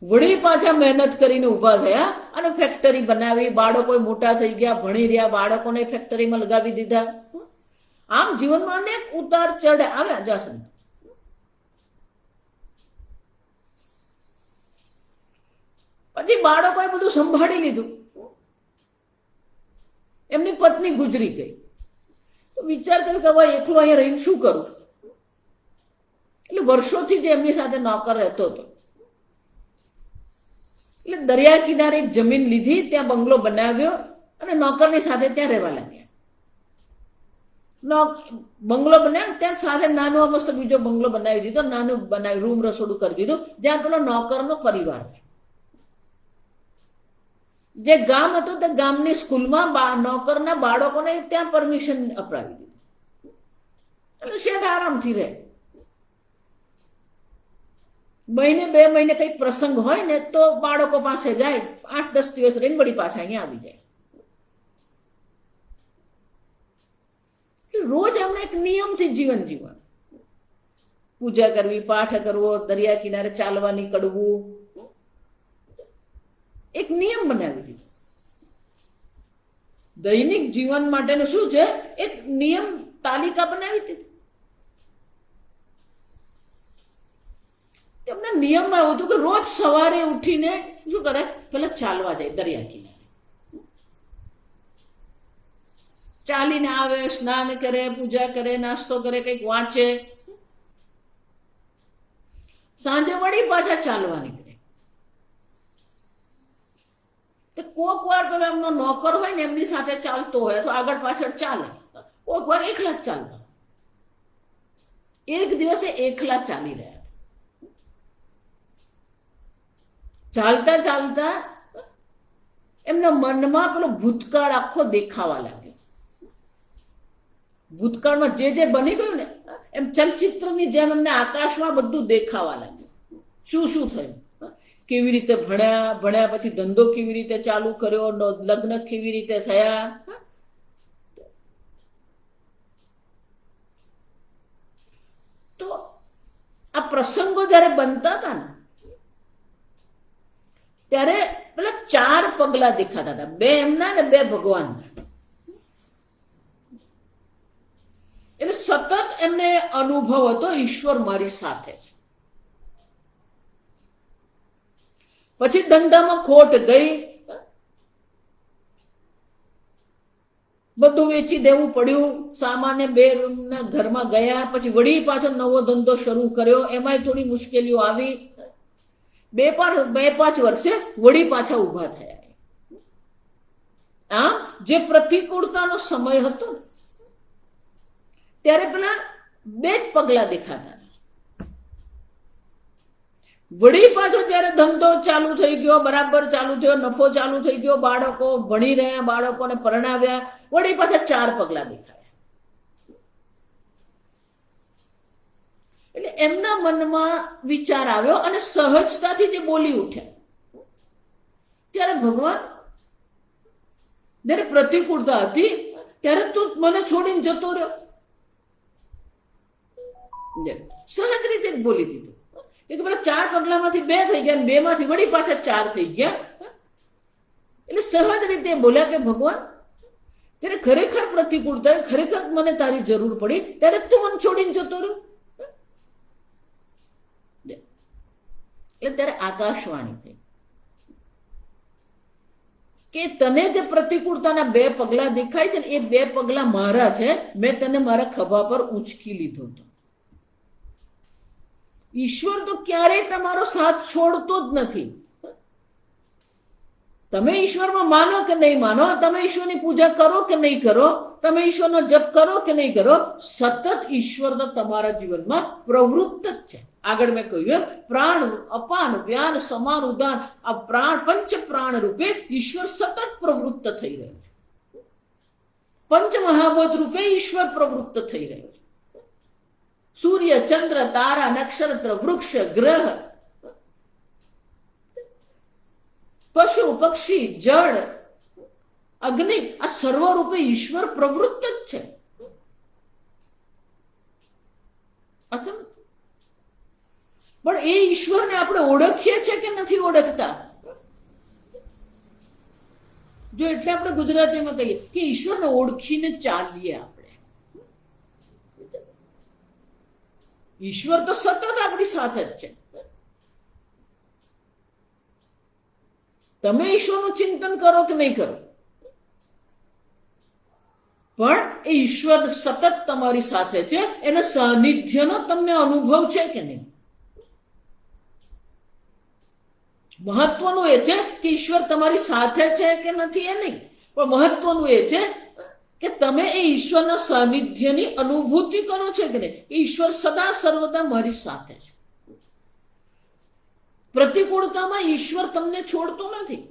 [SPEAKER 1] વળી પાછા મહેનત કરીને ઊભા થયા અને ફેક્ટરી બનાવી, બાળકો મોટા થઈ ગયા, ભણી રહ્યા, બાળકોને ફેક્ટરીમાં લગાવી દીધા. આમ જીવનમાં અનેક ઉતાર ચઢ આવ્યા. જાસન પછી બાળકોએ બધું સંભાળી લીધું, એમની પત્ની ગુજરી ગઈ. તો વિચાર કર્યો કે હવે એકલો અહીંયા રહીને શું કરું? એટલે વર્ષોથી જે એમની સાથે નોકર રહેતો હતો, એટલે દરિયા કિનારે એક જમીન લીધી, ત્યાં બંગલો બનાવ્યો અને નોકરની સાથે ત્યાં રહેવા લાગ્યા. બંગલો બનાવ્યો, ત્યાં સાથે નાનો મસ્ત બીજો બંગલો બનાવી દીધો, નાનું બનાવી રૂમ રસોડું કરી દીધું, જ્યાં પેલો નોકરનો પરિવાર. જે ગામ હતું તે ગામની સ્કૂલમાં નોકરના બાળકોને ત્યાં પરમિશન અપાવી દીધી, એટલે શેઠ આરામથી રહે. મહિને 2 મહિને કઈક પ્રસંગ હોય ને તો બાળકો પાસે જાય, 8-10 દિવસ રહીને વળી પાછા અહીંયા આવી જાય. રોજ એમને એક નિયમથી જીવન જીવવા, પૂજા કરવી, પાઠ કરવો, દરિયા કિનારે ચાલવા નીકળવું, એક નિયમ બનાવી દીધો. દૈનિક જીવન માટેનું શું છે, એક નિયમ તાલિકા બનાવી દીધી. તેમના નિયમમાં એવું હતું કે રોજ સવારે ઉઠીને શું કરે, પેલા ચાલવા જાય દરિયા કિનારે, ચાલીને આવે, સ્નાન કરે, પૂજા કરે, નાસ્તો કરે, કંઈક વાંચે, સાંજે વળી પાછા ચાલવા નીકળે. કોક વાર પેલો એમનો નોકર હોય ને એમની સાથે ચાલતો હોય તો આગળ પાછળ ચાલે, કોક વાર એકલા જ ચાલતા. એક દિવસે એકલા ચાલી રહ્યા, ચાલતા ચાલતા એમના મનમાં પેલો ભૂતકાળ આખો દેખાવા લાગ્યો. ભૂતકાળમાં જે જે બની ગયું ને એમ ચલચિત્રની જેમ એમને આકાશમાં બધું દેખાવા લાગ્યું. શું શું થયું, કેવી રીતે ભણ્યા પછી ધંધો કેવી રીતે ચાલુ કર્યો, લગ્ન કેવી રીતે થયા. તો આ પ્રસંગો જયારે બનતા હતા ને ત્યારે પેલા 4 પગલા દેખાતા હતા, 2 એમના ને 2 ભગવાનના. એટલે સતત એમને અનુભવ હતો ઈશ્વર મારી સાથે છે. પછી ધંધામાં ખોટ ગઈ, બધું વેચી દેવું પડ્યું, સામાન્ય 2 રૂમના ઘરમાં ગયા, પછી વળી પાછો નવો ધંધો શરૂ કર્યો, એમાંય થોડી મુશ્કેલીઓ આવી. 2-5 વર્ષે વળી પાછા ઊભા થયા. આમ જે પ્રતિકૂળતાનો સમય હતો ત્યારે પેલા 2 જ પગલા દેખાતા. વળી પાછો જયારે ધંધો ચાલુ થઈ ગયો, બરાબર ચાલુ થયો, નફો ચાલુ થઈ ગયો, બાળકો ભણી રહ્યા, બાળકોને પરણાવ્યા, વળી પાછા 4 પગલા દેખાયા. એટલે એમના મનમાં વિચાર આવ્યો અને સહજતાથી જે બોલી ઉઠ્યા. ત્યારે ભગવાન, જયારે પ્રતિકૂળતા હતી ત્યારે તું મને છોડીને જતો રહ્યો. સહજ રીતે જ બોલી દીધું કે પેલા 4 પગલામાંથી 2 થઈ ગયા, 2 માંથી વળી પાછા 4 થઈ ગયા. એટલે સહજ રીતે બોલ્યા કે ભગવાન, ત્યારે ખરેખર પ્રતિકૂળતા, ખરેખર મને તારી જરૂર પડી ત્યારે તું મને છોડીને જતો રહ્યો. એટલે ત્યારે આકાશવાણી થઈ કે તને જે પ્રતિકૂળતાના 2 પગલા દેખાય છે ને એ 2 પગલા મારા છે, મેં તને મારા ખભા પર ઊંચકી લીધો હતો. ઈશ્વર તો ક્યારેય તમારો સાથ છોડતો જ નથી. તમે ઈશ્વરમાં માનો કે નહીં માનો, તમે ઈશ્વરની પૂજા કરો કે નહીં કરો, તમે ઈશ્વરનો જપ કરો કે નહીં કરો, સતત ઈશ્વર તો તમારા જીવનમાં પ્રવૃત્ત જ છે. આગળ મેં કહ્યું પ્રાણ, અપાન, વ્યાન, સમાન, ઉદાન, આ પ્રાણ, 5 પ્રાણ રૂપે ઈશ્વર સતત પ્રવૃત્ત થઈ રહ્યો છે. પંચમહાભૂત રૂપે ઈશ્વર પ્રવૃત્ત થઈ રહ્યો છે. સૂર્ય, ચંદ્ર, તારા, નક્ષત્ર, વૃક્ષ, ગ્રહ, પશુ, પક્ષી, જળ, અગ્નિ, આ સર્વરૂપે ઈશ્વર પ્રવૃત્ત જ છે. પણ એ ઈશ્વરને આપણે ઓળખીએ છીએ કે નથી ઓળખતા? જો એટલે આપણે ગુજરાતીમાં કહીએ કે ઈશ્વરને ઓળખીને ચાલીએ આપણે. ઈશ્વર તો સતત આપણી સાથે જ છે. તમે ઈશ્વરનું ચિંતન કરો કે નહીં કરો, પણ એ ઈશ્વર સતત તમારી સાથે છે. એના સાનિધ્યનો તમને અનુભવ છે કે નહીં? મહત્વનું એ છે કે ઈશ્વર તમારી સાથે છે કે નથી એ નહીં, પણ મહત્વનું એ છે કે તમે એ ઈશ્વરના સાનિધ્યની અનુભૂતિ કરો છો કે નહીં. ઈશ્વર સદા સર્વદા મારી સાથે છે. પ્રતિકૂળતામાં ઈશ્વર તમને છોડતો નથી.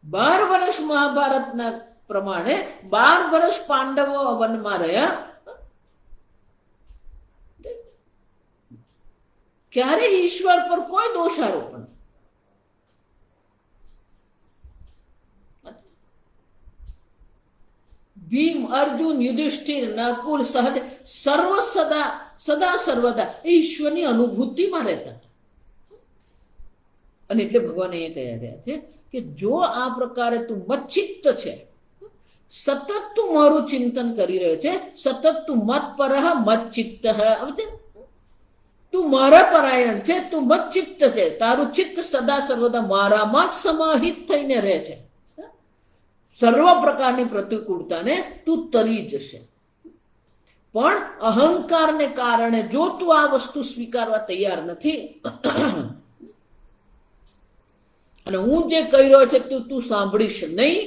[SPEAKER 1] 12 વર્ષ મહાભારતના પ્રમાણે 12 વર્ષ પાંડવો વનમાં રહ્યા. ક્યારે ઈશ્વર પર કોઈ દોષારોપણ. ભીમ, અર્જુન, યુધિષ્ઠિર, નકુલ, સહદેવ સર્વ સદા સર્વદા ઈશ્વરની અનુભૂતિમાં રહેતા હતા. અને એટલે ભગવાન એ કહી રહ્યા છે કે જો આ પ્રકારે તું મચ્ચિત્ત છે, સતત તું મારું ચિંતન કરી રહ્યો છે, સતત તું મત પરઃ મચ્ચિત્ત, તું મારા પરાયણ છે, તું મચ્ચિત્ત છે, તારું ચિત્ત સદા સર્વદા મારામાં જ સમાહિત થઈને રહે છે, સર્વ પ્રકારની પ્રતિકૂળતાને તું તરી જશે. પણ અહંકારને કારણે જો તું આ વસ્તુ સ્વીકારવા તૈયાર નથી અને હું જે કહી રહ્યો છે તું સાંભળીશ નહીં,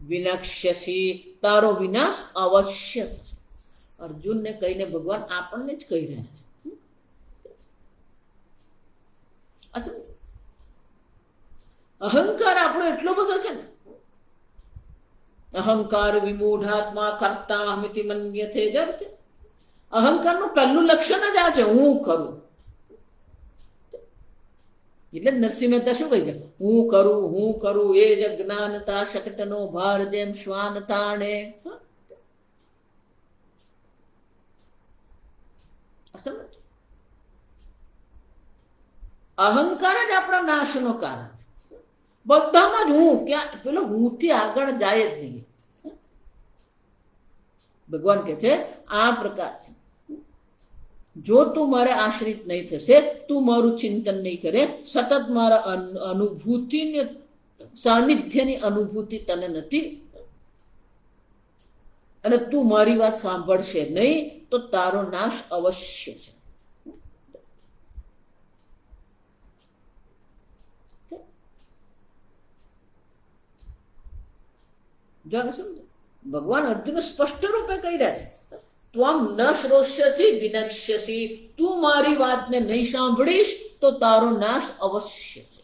[SPEAKER 1] વિનક્ષ્યસી, તારો વિનાશ અવશ્ય થશે. અર્જુનને કહીને ભગવાન આપણને જ કહી રહ્યા છે. અહંકાર આપણો એટલો બધો છે ને, અહંકાર વિમૂઢાત્મા કર્તા અહમિતિ મન્યતે છે. અહંકારનું પહેલું લક્ષણ જ આ છે, હું કરું. એટલે નરસિંહ મહેતા શું કહી ગયા? હું કરું એ જ જ્ઞાનતા શકટનો ભાર જેમ શ્વાન તાણે. અહંકાર જ આપણા નાશનો કારણ. બધામાં જ હું, ક્યાં પેલો હું થી આગળ જાય જ નહીં. ભગવાન કહે છે આ પ્રકાર જો તું મારે આશ્રિત નહીં થશે, તું મારું ચિંતન નહીં કરે, સતત મારા અનુભૂતિને સાનિધ્યની અનુભૂતિ તને નથી, અને તું મારી વાત સાંભળશે નહીં, તો તારો નાશ અવશ્ય છે. ભગવાન અર્જુન સ્પષ્ટ રૂપે કહી રહ્યા છે, ત્વમ ન શ્રોષ્યસી વિનક્ષ્યસી, તું મારી વાતને નહીં સાંભળીશ તો તારો નાશ અવશ્ય છે.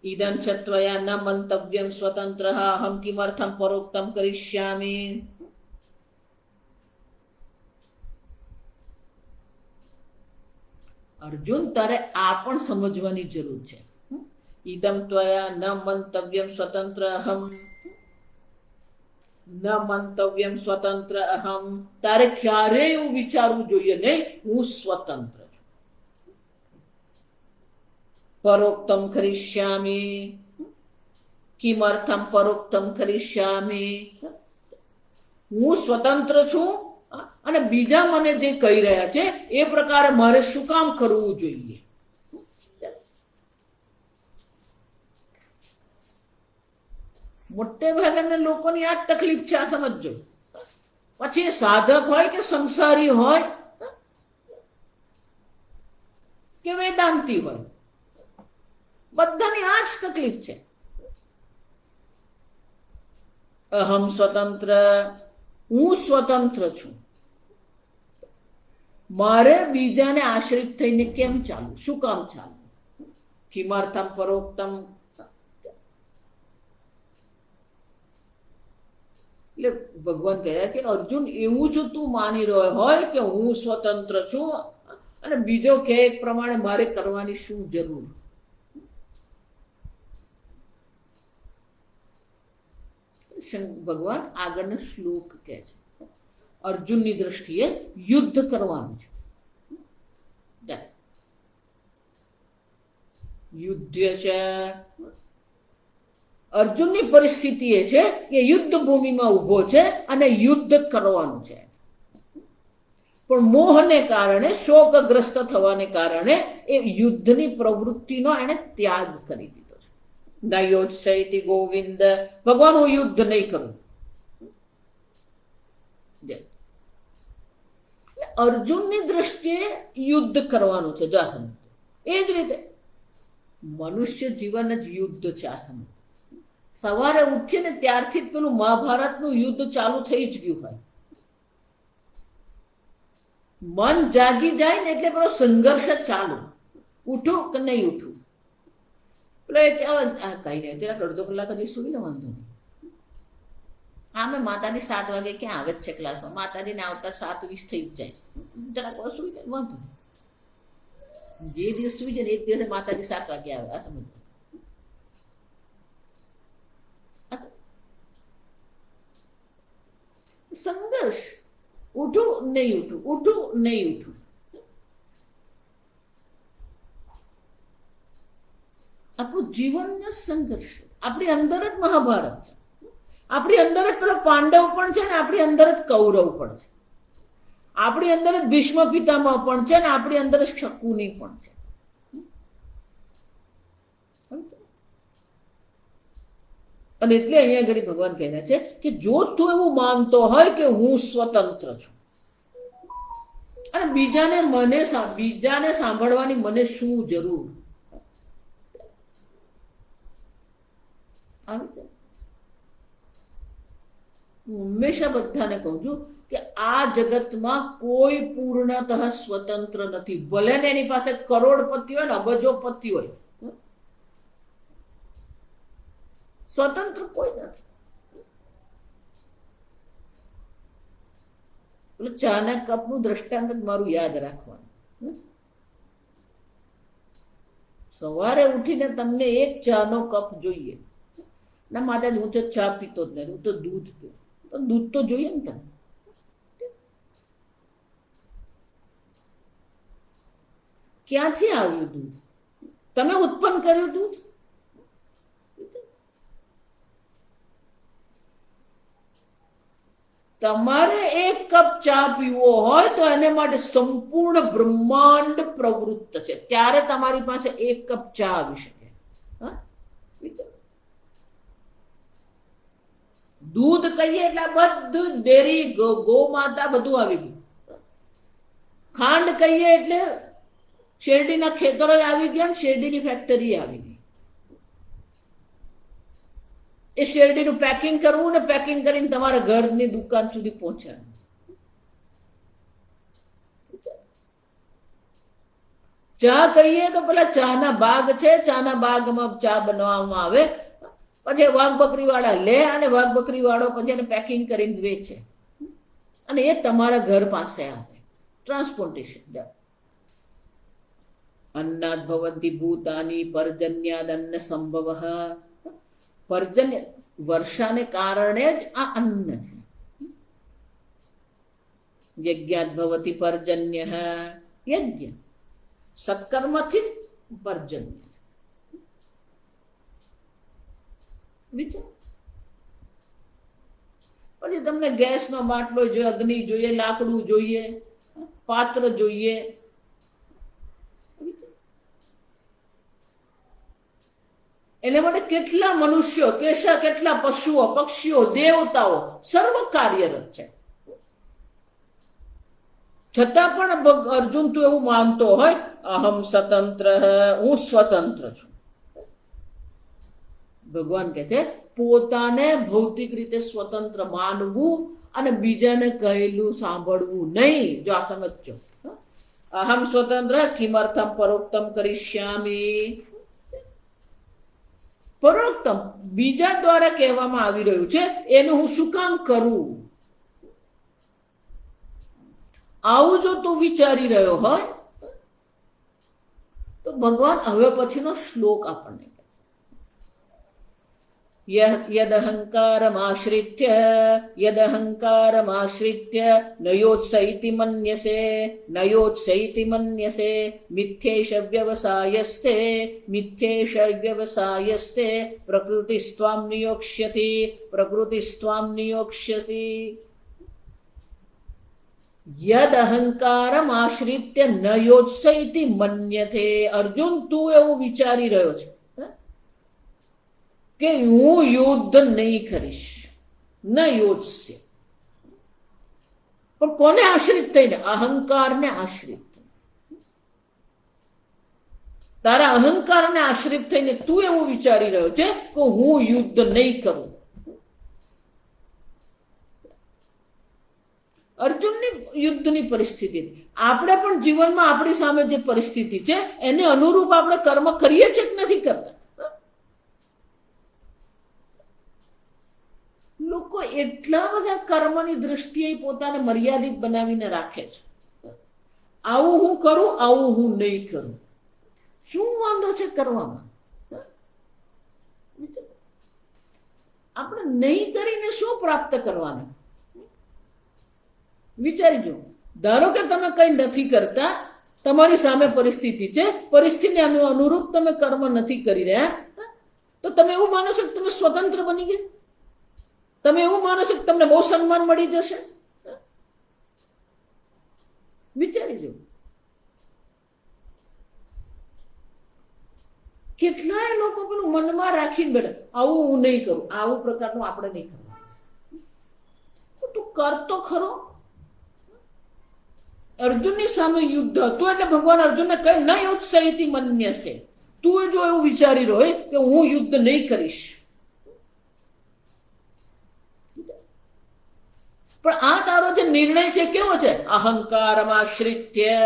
[SPEAKER 1] ઇદં ચ ત્વયા ન મંતવ્યમ સ્વતંત્ર અહમ કિમર્થમ પરોક્તમ કરિષ્યામિ. અર્જુન, તારે આ પણ સમજવાની જરૂર છે. ઇદમ ત્વયા ન મંતવ્યમ સ્વતંત્ર અહમ, ન મંતવ્યમ સ્વતંત્ર અહમ. તારે ક્યારેય એવું વિચારવું જોઈએ નહીં હું સ્વતંત્ર છું. પરોક્તમ કરિષ્યામિ, કિમર્થમ પરોક્તમ કરિષ્યામિ. હું સ્વતંત્ર છું અને બીજા મને જે કહી રહ્યા છે એ પ્રકારે મારે શું કામ કરવું જોઈએ? મોટે ભાગના લોકોની આ તકલીફ છે, આ સમજજો. પછી સાધક હોય કે સંસારી હોય કે વેદાંતી હોય, બધાની આ જ તકલીફ છે. અહમ સ્વતંત્ર, હું સ્વતંત્ર છું. મારે બીજાને આશ્રિત થઈને કેમ ચાલવું, શું કામ ચાલવું? કિમાર્થમ પરોક્તમ. એટલે ભગવાન કહે કે અર્જુન, એવું જ તું માની રહ્યો હોય કે હું સ્વતંત્ર છું અને બીજો કે એક પ્રમાણે મારે કરવાની શું જરૂર? ભગવાન આગળનો શ્લોક કહે છે, અર્જુનની દ્રષ્ટિએ યુદ્ધ કરવાનું છે. યુદ્ધ છે, અર્જુનની પરિસ્થિતિ એ છે કે યુદ્ધ ભૂમિમાં ઊભો છે અને યુદ્ધ કરવાનું છે, પણ મોહને કારણે, શોકગ્રસ્ત થવાને કારણે એ યુદ્ધની પ્રવૃત્તિનો એને ત્યાગ કરી દીધો છે. નયોત્સયતિ ગોવિંદ, ભગવાન હું યુદ્ધ નહીં કરું. અર્જુનની દ્રષ્ટિએ યુદ્ધ કરવાનું છે. જો એ જ રીતે મનુષ્ય જીવન જ યુદ્ધ છે. આ સમય સવારે ઉઠીએ ને ત્યારથી જ પેલું મહાભારતનું યુદ્ધ ચાલુ થઈ જ ગયું હોય. મન જાગી જાય ને એટલે પેલો સંઘર્ષ ચાલુ, ઉઠું કે નહીં ઉઠું. પેલો કઈ નહીં, જરાક અડધો કલાક હજી સુઈ ને વાંધો નહીં. હા, મેં માતાજી 7 વાગે ક્યાં આવે જ છે ક્લાસમાં, માતાજીને આવતા 7:20 થઈ જ જાય, જરાક સુઈ જાય વાંધો નહીં. જે દિવસ સુઈ જાય ને એક દિવસે માતાજી 7 વાગે આવે. આ સમજ સંઘર્ષ, ઉઠું નહીં ઉઠું, ઉઠું નહીં ઉઠું. આપણું જીવન સંઘર્ષ, આપણી અંદર જ મહાભારત છે, આપણી અંદર જ પેલો પાંડવ પણ છે ને આપણી અંદર જ કૌરવ પણ છે, આપણી અંદર જ ભીષ્મ પિતામહ પણ છે ને આપણી અંદર જ શકુની પણ છે. અને એટલે અહીંયા ઘડી ભગવાન કહે છે કે જો તું એવું માનતો હોય કે હું સ્વતંત્ર છું અને બીજાને સાંભળવાની મને શું જરૂર, હું હંમેશા બધાને કહું છું કે આ જગતમાં કોઈ પૂર્ણતઃ સ્વતંત્ર નથી. ભલે ને એની પાસે કરોડપતિ હોય ને અબજોપતિ હોય, સ્વતંત્ર કોઈ નથી. ચાના કપનું દ્રષ્ટાંત મારું યાદ રાખવાનું. સવારે ઉઠીને તમને એક ચાનો કપ જોઈએ ના, માતાજી હું તો ચા પીતો જ નથી, હું તો દૂધ પીવું. તો દૂધ તો જોઈએ ને તમે. ક્યાંથી આવ્યું દૂધ? તમે ઉત્પન્ન કર્યું દૂધ? તમારે એક કપ ચા પીવો હોય તો એને માટે સંપૂર્ણ બ્રહ્માંડ પ્રવૃત્ત છે, ત્યારે તમારી પાસે એક કપ ચા આવી શકે. દૂધ કહીએ એટલે બધું ડેરી, ગો માતા બધું આવી ગયું. ખાંડ કહીએ એટલે શેરડીના ખેતરો આવી ગયા, શેરડીની ફેક્ટરી આવી ગઈ. એ શેરડીનું પેકિંગ કરવું ને પેકિંગ કરીને તમારા ઘરની દુકાન સુધી પહોંચાડવું. ચા કહીએ તો પેલા ચાના બાગ છે, ચાના બાગમાં ચા બનાવવામાં આવે, પછી વાઘ બકરી વાળા લે અને વાઘ બકરી વાળો પછી એને પેકિંગ કરીને વેચે અને એ તમારા ઘર પાસે આવે. ટ્રાન્સપોર્ટેશન. અન્નાદ ભવંતિ ભૂતાની પર્જન્યાદ અન્ન સંભવ. પર્જન્ય, વર્ષાને કારણે જ આ અન્ન છે. યજ્ઞાદ ભવતી પર્જન્ય, યજ્ઞ સત્કર્મથી પર્જન્ય. પછી તમને ગેસનો બાટલો જોઈએ, અગ્નિ જોઈએ, લાકડું જોઈએ, પાત્ર જોઈએ. એને માટે કેટલા મનુષ્યો, કેટલા પશુઓ, પક્ષીઓ, દેવતાઓ સર્વ કાર્યરત છે. છતાં પણ અર્જુન તું એવું માનતો હોય અહમ સ્વતંત્ર, હું સ્વતંત્ર છું. ભગવાન કહે છે પોતાને ભૌતિક રીતે સ્વતંત્ર માનવું અને બીજાને કહેલું સાંભળવું નહીં. જો આ સમજો, અહમ સ્વતંત્ર કિમર્થમ પરોક્તમ કરિષ્યામિ. પરોક્તમ બીજા દ્વારા કહેવામાં આવી રહ્યું છે, એનું હું શું કામ કરું? આવું જો તું વિચારી રહ્યો હોય તો ભગવાન હવે પછીનો શ્લોક આપણને યદહંકારમાશ્રિત્ય નયોત્સૈતિ મન્યસે મિથ્યેષ વ્યવસાયસ્તે પ્રકૃતિસ્ત્વામ નિયોક્ષ્યતિ. યદ અહંકારમાશ્રિત્ય ન યોત્સૈતિ મન્યતે. અર્જુન, તું એવું વિચારી રહ્યો છે કે હું યુદ્ધ નહીં કરીશ. ન યોત્સ્ય, પણ કોને આશ્રિત થઈને? અહંકારને આશ્રિત. તારા અહંકારને આશ્રિત થઈને તું એવું વિચારી રહ્યો છે કે હું યુદ્ધ નહીં કરું. અર્જુનની યુદ્ધની પરિસ્થિતિ. આપણે પણ જીવનમાં આપણી સામે જે પરિસ્થિતિ છે એને અનુરૂપ આપણે કર્મ કરીએ છીએ કે નથી કરતા? લોકો એટલા બધા કર્મની દ્રષ્ટિએ પોતાને મર્યાદિત બનાવીને રાખે છે. આવું હું કરું, આવું હું નહીં કરું. શું વાંધો છે કરવામાં? આપણે નહીં કરીને શું પ્રાપ્ત કરવાનું? વિચારી જો. ધારો કે તમે કઈ નથી કરતા, તમારી સામે પરિસ્થિતિ છે, પરિસ્થિતિને અનુરૂપ તમે કર્મ નથી કરી રહ્યા, તો તમે એવું માનો છો કે તમે સ્વતંત્ર બની ગયા? તમે એવું માનો છો કે તમને બહુ સન્માન મળી જશે? વિચારી જો. કેટલાય લોકો પેલું મનમાં રાખીને બેઠા, આવું હું નહીં કરું, આવું પ્રકારનું આપણે નહીં કરવું. તું કરતો ખરો. અર્જુનની સામે યુદ્ધ હતું એટલે ભગવાન અર્જુનને કહે ન યોત્સૈતિ મન્યસે. તું જો એવું વિચારી રહ્યો કે હું યુદ્ધ નહીં કરીશ, પણ આ તારો જે નિર્ણય છે કેવો છે? અહંકારમાશ્રિત્ય.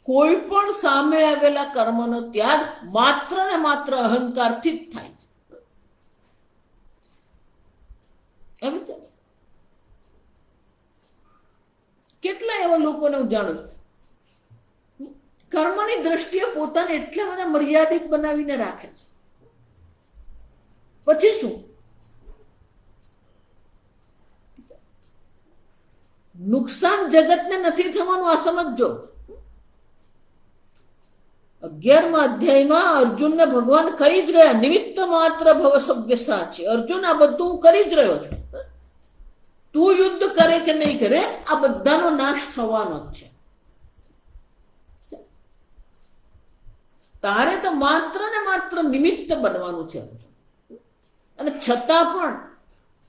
[SPEAKER 1] કોઈ પણ સામે આવેલા કર્મનો ત્યાગ માત્ર ને માત્ર અહંકારથી જ થાય છે. કેટલા એવા લોકોને હું જાણું છું, કર્મની દ્રષ્ટિએ પોતાને એટલા બધા મર્યાદિત બનાવીને રાખે છે. પછી શું? નુકસાન જગતને નથી થવાનું, આ સમજો. 11મા અધ્યાયમાં અર્જુનને ભગવાન કહી જ ગયા, નિમિત્ત માત્ર ભવ સવ્યસાચી. અર્જુન, આ બધું હું કરી જ રહ્યો છું. તું યુદ્ધ કરે કે નહીં કરે, આ બધાનો નાશ થવાનો જ છે. તારે તો માત્ર ને માત્ર નિમિત્ત બનવાનું છે. અને છતાં પણ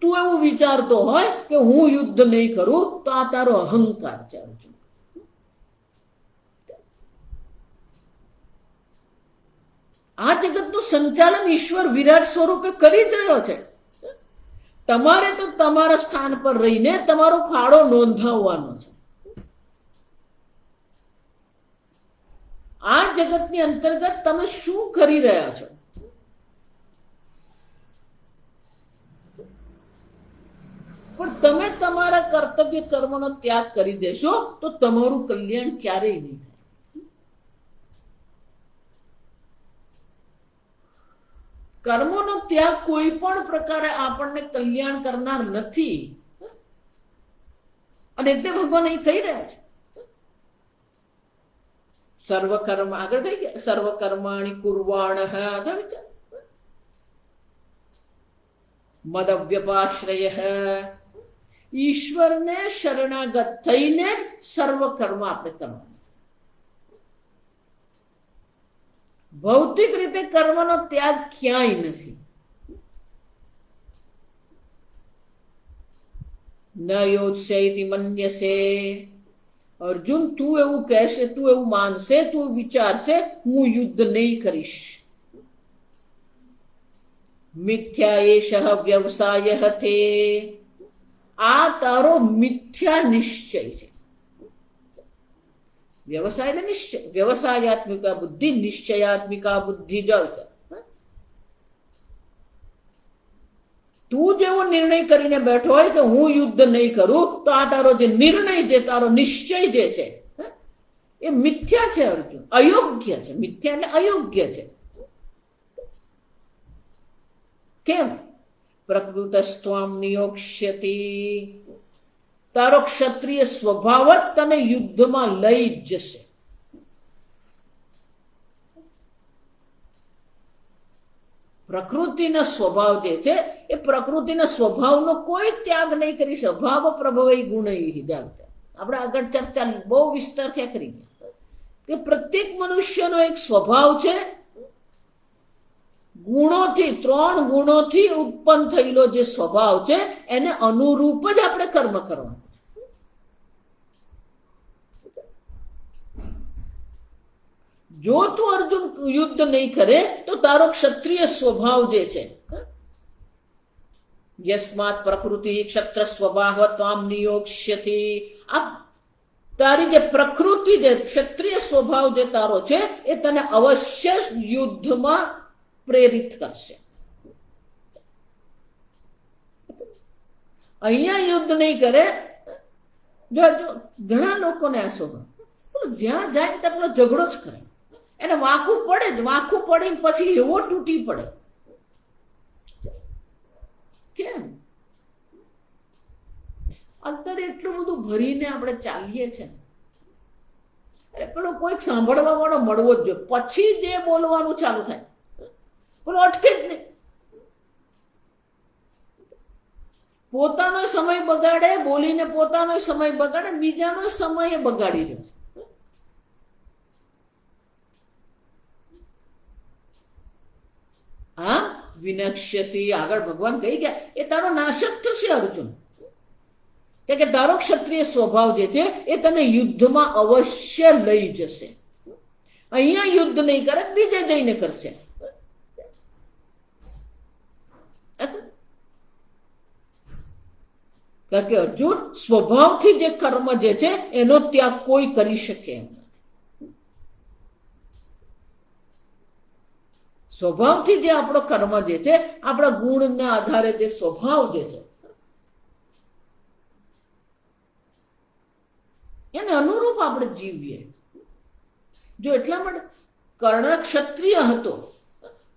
[SPEAKER 1] તું એવું વિચારતો હોય કે હું યુદ્ધ નહીં કરું, તો આ તારો અહંકાર છે. અર્જુન, આ જગતનું સંચાલન ઈશ્વર વિરાટ સ્વરૂપે કરી જ રહ્યો છે. તમારે તો તમારા સ્થાન પર રહીને તમારો ફાળો નોંધાવવાનો છે. આ જગતની અંતર્ગત તમે શું કરી રહ્યા છો? પણ તમે તમારા કર્તવ્ય કર્મનો ત્યાગ કરી દેશો તો તમારું કલ્યાણ ક્યારેય નહીં થાય. કર્મોનો ત્યાગ કોઈ પણ પ્રકારે આપણને કલ્યાણ કરનાર નથી. અને એટલે ભગવાન અહીં કહી રહ્યા છે, સર્વકર્મ આગળ થઈ ગયા, સર્વકર્માણિ કુર્વાણઃ મદવ્યપાશ્રય. ઈશ્વરને શરણાગત થઈને સર્વ કર્મ આપણે કરવાનું. ભૌતિક રીતે કર્મનો ત્યાગ ક્યાંય નથી. ન યોત્સૈતિ મન્યસે. અર્જુન, તું એવું કહેશે, તું એવું માનશે, તું વિચારશે હું યુદ્ધ નહીં કરીશ. મિથ્યા એષઃ વ્યવસાયઃ તે. આ તારો મિથ્યા નિશ્ચય છે. વ્યવસાય એટલે નિશ્ચય, વ્યવસાયાત્મિકા બુદ્ધિ, નિશ્ચયાત્મિકા બુદ્ધિ જ આવતા. તું જેવો નિર્ણય કરીને બેઠો હોય કે હું યુદ્ધ નહીં કરું, તો આ તારો જે નિર્ણય છે, તારો નિશ્ચય જે છે એ મિથ્યા છે અર્જુન, અયોગ્ય છે. મિથ્યા એટલે અયોગ્ય છે. કેમ? પ્રકૃતસ્ત્વામ નિયોક્ષ્યતિ, તારો ક્ષત્રિય સ્વભાવ જ તને યુદ્ધમાં લઈ જ જશે. પ્રકૃતિનો સ્વભાવ જે છે એ પ્રકૃતિના સ્વભાવનો કોઈ ત્યાગ નહીં કરી. સ્વભાવ પ્રભવઈ ગુણૈ જાણતા, આપણે આગળ ચર્ચા બહુ વિસ્તારથી કરી કે પ્રત્યેક મનુષ્યનો એક સ્વભાવ છે, ગુણોથી, 3 ગુણોથી ઉત્પન્ન થયેલો જે સ્વભાવ છે એને અનુરૂપ જ આપણે કર્મ કરવાનું. જો તું અર્જુન યુદ્ધ નહીં કરે તો તારો ક્ષત્રિય સ્વભાવ જે છે, યસ્માત પ્રકૃતિ ક્ષત્ર સ્વભાવ ત્વામ નિયોક્ષ્યતિ, આ તારી જે પ્રકૃતિ, જે ક્ષત્રિય સ્વભાવ જે તારો છે એ તને અવશ્ય યુદ્ધમાં પ્રેરિત કરશે. અહીંયા યુદ્ધ નહીં કરે. જો ઘણા લોકોને આ સ્વભાવ, જ્યાં જાય ત્યાં પેલો ઝઘડો જ કરે, એને વાંકું પડે જ, વાંકું પડીને પછી એવો તૂટી પડે. કેમ? અંદર એટલું બધું ભરીને આપણે ચાલીએ છીએ, પેલો કોઈક સાંભળવા વાળો મળવો જ જોઈએ, પછી જે બોલવાનું ચાલુ થાય પેલો અટકે જ નહીં. પોતાનો સમય બગાડે, બોલીને પોતાનો સમય બગાડે, બીજાનો સમય બગાડી રહ્યો છે. હા, વિનક્ષ્યસી, આગળ ભગવાન કહી ગયા એ તારો નાશક થશે અર્જુન. કે તારો ક્ષત્રિય સ્વભાવ જે છે એ તને યુદ્ધમાં અવશ્ય લઈ જશે. અહીંયા યુદ્ધ નહીં કરે, બીજે જઈને કરશે. કારણ કે અર્જુન સ્વભાવથી જે કર્મ જે છે એનો ત્યાગ કોઈ કરી શકે એમ નથી. સ્વભાવથી જે આપણો કર્મ જે છે, આપણા ગુણના આધારે જે સ્વભાવ જે છે એને અનુરૂપ આપણે જીવીએ. જો એટલા માટે કર્ણ ક્ષત્રિય હતો,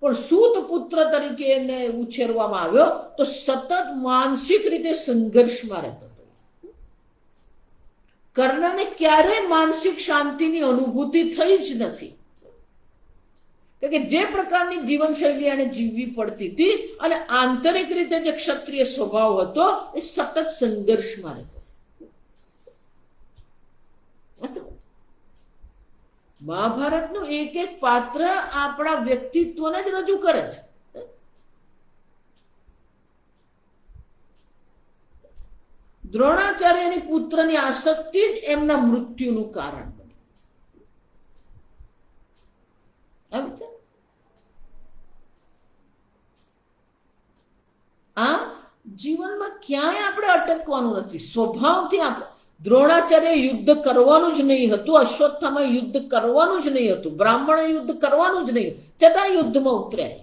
[SPEAKER 1] પણ સૂત પુત્ર તરીકે એને ઉછેરવામાં આવ્યો તો સતત માનસિક રીતે સંઘર્ષમાં રહેતો હતો. કર્ણને ક્યારેય માનસિક શાંતિની અનુભૂતિ થઈ જ નથી. કે જે પ્રકારની જીવનશૈલી એને જીવવી પડતી હતી અને આંતરિક રીતે જે ક્ષત્રિય સ્વભાવ હતો એ સતત સંઘર્ષમાં રહેતો. મહાભારતનું એક એક પાત્ર આપણા વ્યક્તિત્વને જ રજૂ કરે છે. દ્રોણાચાર્યની પુત્રની આસક્તિ જ એમના મૃત્યુનું કારણ બની. આ જીવનમાં ક્યાંય આપણે અટકવાનું નથી. સ્વભાવથી આપણે, દ્રોણાચાર્ય યુદ્ધ કરવાનું જ નહીં હતું, અશ્વત્થામાં યુદ્ધ કરવાનું જ નહીં હતું, બ્રાહ્મણ યુદ્ધ કરવાનું જ નહીં, છતાં યુદ્ધમાં ઉતર્યા.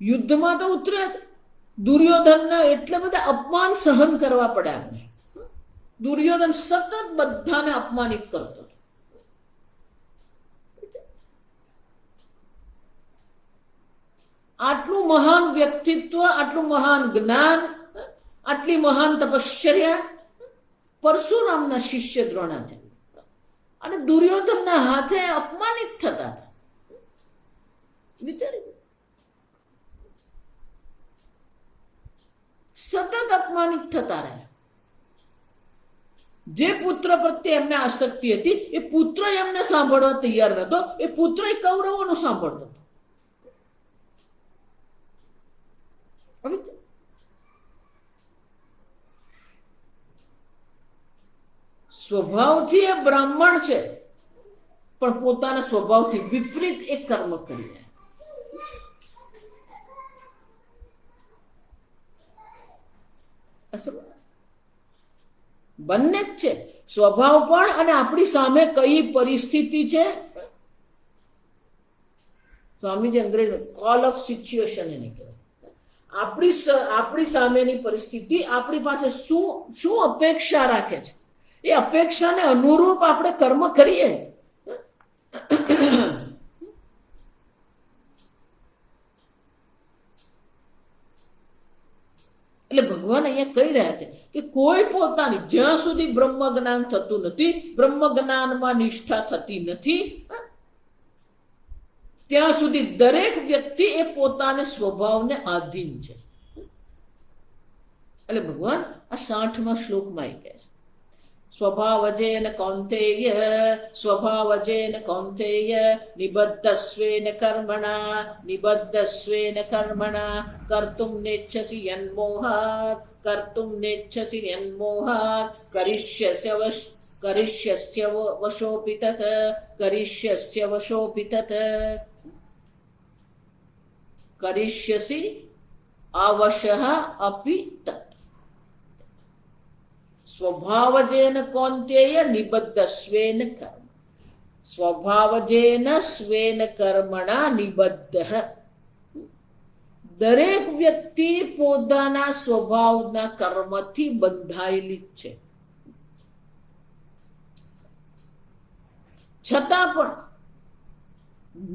[SPEAKER 1] યુદ્ધમાં તો ઉતર્યા જ. દુર્યોધનના એટલે બધા અપમાન સહન કરવા પડ્યા એમને. દુર્યોધન સતત બધાને અપમાનિત કરતો. આટલું મહાન વ્યક્તિત્વ, આટલું મહાન જ્ઞાન, આટલી મહાન તપશ્ચર્યા પરશુરામના શિષ્ય દ્રોણાચાર્ય, અને દુર્યોધનના હાથે અપમાનિત થતા હતા. વિચારી, સતત અપમાનિત થતા રહ્યા. જે પુત્ર પ્રત્યે એમને આસક્તિ હતી એ પુત્ર એમને સાંભળવા તૈયાર નતો, એ પુત્ર કૌરવોનું સાંભળતો હતો. સ્વભાવથી એ બ્રાહ્મણ છે, પણ પોતાના સ્વભાવથી વિપરીત એ કર્મ કરી રહ્યા. બંને જ છે, સ્વભાવ પણ અને આપણી સામે કઈ પરિસ્થિતિ છે. સ્વામીજી અંગ્રેજ કોલ ઓફ સિચ્યુએશન એને કહેવાય. આપણી સામેની પરિસ્થિતિ આપણી પાસે શું અપેક્ષા રાખે છે, એ અપેક્ષાને અનુરૂપ આપણે કર્મ કરીએ. એટલે ભગવાન અહીંયા કહી રહ્યા છે કે કોઈ પોતાની, જ્યાં સુધી બ્રહ્મ જ્ઞાન થતું નથી, બ્રહ્મ જ્ઞાનમાં નિષ્ઠા થતી નથી, ત્યાં સુધી દરેક વ્યક્તિ એ પોતાના સ્વભાવને આધીન છે. એટલે ભગવાન આ 60મા શ્લોકમાં કહે છે, સ્વભાવજેન કૌંતેય સ્વભાવજેન કૌંતેય નિબદ્ધસ્વેન કર્મણા કર્તુમ નેચ્છસि યન્મોહાत् કર્તુમ નેચ્છસि યન્મોહાत् કરિષ્યસ્ય વશોપિ તત કરિષ્યસि અવશઃ અપિ તત. સ્વભાવજેન કૌંતેય નિબદ્ધ સ્વેન કર્મ, સ્વભાવજેન સ્વેન કર્મણા નિબદ્ધ. દરેક વ્યક્તિ પોતાના સ્વભાવના કર્મથી બંધાયેલી જ છે. છતાં પણ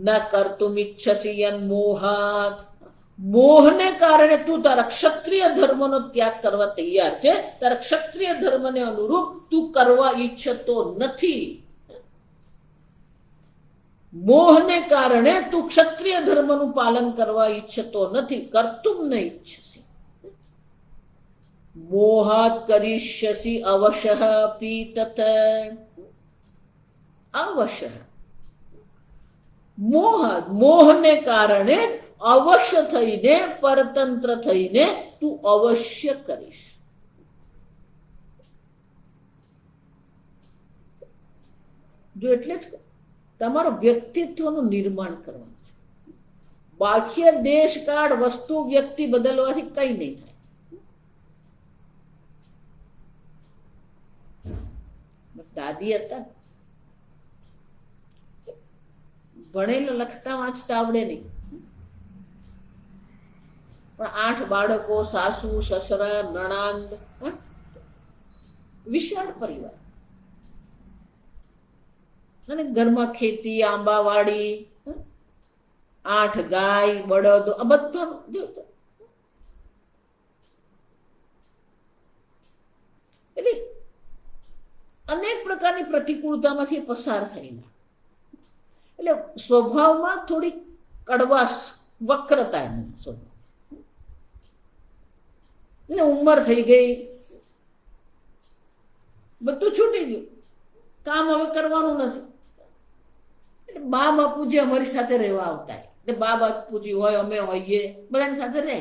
[SPEAKER 1] ન કર્તુમ ઇચ્છસि યન્મોહાत्, મોહને કારણે તું તારા ક્ષત્રિય ધર્મનો ત્યાગ કરવા તૈયાર છે, તારા ક્ષત્રિય ધર્મને અનુરૂપ તું કરવા ઈચ્છતો નથી. મોહને કારણે તું ક્ષત્રિય ધર્મનું પાલન કરવા ઈચ્છતો નથી. કર્તુમ ન ઈચ્છસि મોહાત કરિષ્યસि અવશઃ અપિ તત. અવશઃ મોહને કારણે અવશ્ય થઈને, પરતંત્ર થઈને તું અવશ્ય કરીશ. જો એટલે જ તમારું વ્યક્તિત્વનું નિર્માણ કરવાનું છે. બાહ્ય દેશ કાળ વસ્તુ વ્યક્તિ બદલવાથી કઈ નહીં થાય. દાદી હતા, ભણેલો લખતા વાંચતા આવડે નહીં, પણ 8 બાળકો, સાસુ સસરા નણંદ, વિશાળ પરિવાર, અને ઘરમાં ખેતી, આંબાવાડી, 8 ગાય બળદો, આ બધા જોતા. એટલે અનેક પ્રકારની પ્રતિકૂળતામાંથી પસાર થઈને એટલે સ્વભાવમાં થોડી કડવાશ, વક્રતા એમની સ્વભાવ. એટલે ઉંમર થઈ ગઈ, બધું છૂટી ગયું, કામ હવે કરવાનું નથી. એટલે બા બાપુજી અમારી સાથે રહેવા આવતા, એટલે બા બાપુજી હોય, અમે હોઈએ, બધાની સાથે રહે.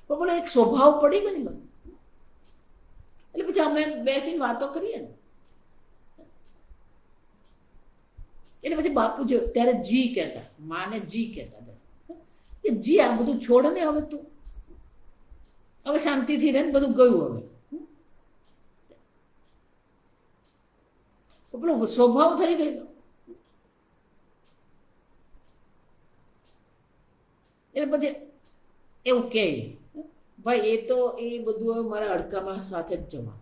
[SPEAKER 1] પણ બોલે એક સ્વભાવ પડી ગઈ મને. એટલે પછી અમે બેસીને વાતો કરીએ ને, એટલે પછી બાપુજી ત્યારે જી કહેતા, માને જી કહેતા કે જી આ બધું છોડ ને, હવે તું હવે શાંતિથી રહે ને, બધું ગયું હવે. પેલો સ્વભાવ થઈ ગયો. એટલે પછી એવું કે ભાઈ એ તો એ બધું હવે મારા અડકામાં સાથે જ જવા.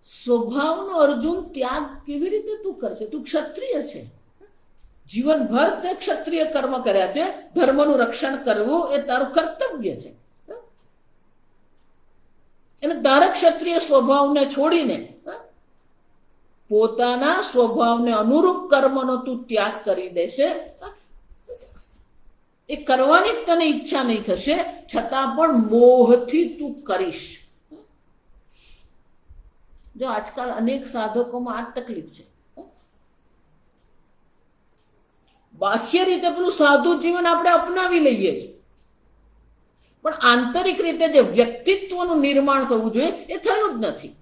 [SPEAKER 1] સ્વભાવનો અર્જુન ત્યાગ કેવી રીતે તું કરશે? તું ક્ષત્રિય છે, જીવનભર તે ક્ષત્રિય કર્મ કર્યા છે, ધર્મનું રક્ષણ કરવું એ તારું કર્તવ્ય છે. અને તારા ક્ષત્રિય સ્વભાવને છોડીને પોતાના સ્વભાવને અનુરૂપ કર્મનો તું ત્યાગ કરી દેશે. એ કરવાની તને ઈચ્છા નહીં થશે, છતાં પણ મોહથી તું કરીશ. જો આજકાલ અનેક સાધકોમાં આ તકલીફ છે. બાહ્ય રીતે પેલું સાધુ જીવન આપણે અપનાવી લઈએ છીએ, પણ આંતરિક રીતે જે વ્યક્તિત્વનું નિર્માણ થવું જોઈએ એ થયું જ નથી.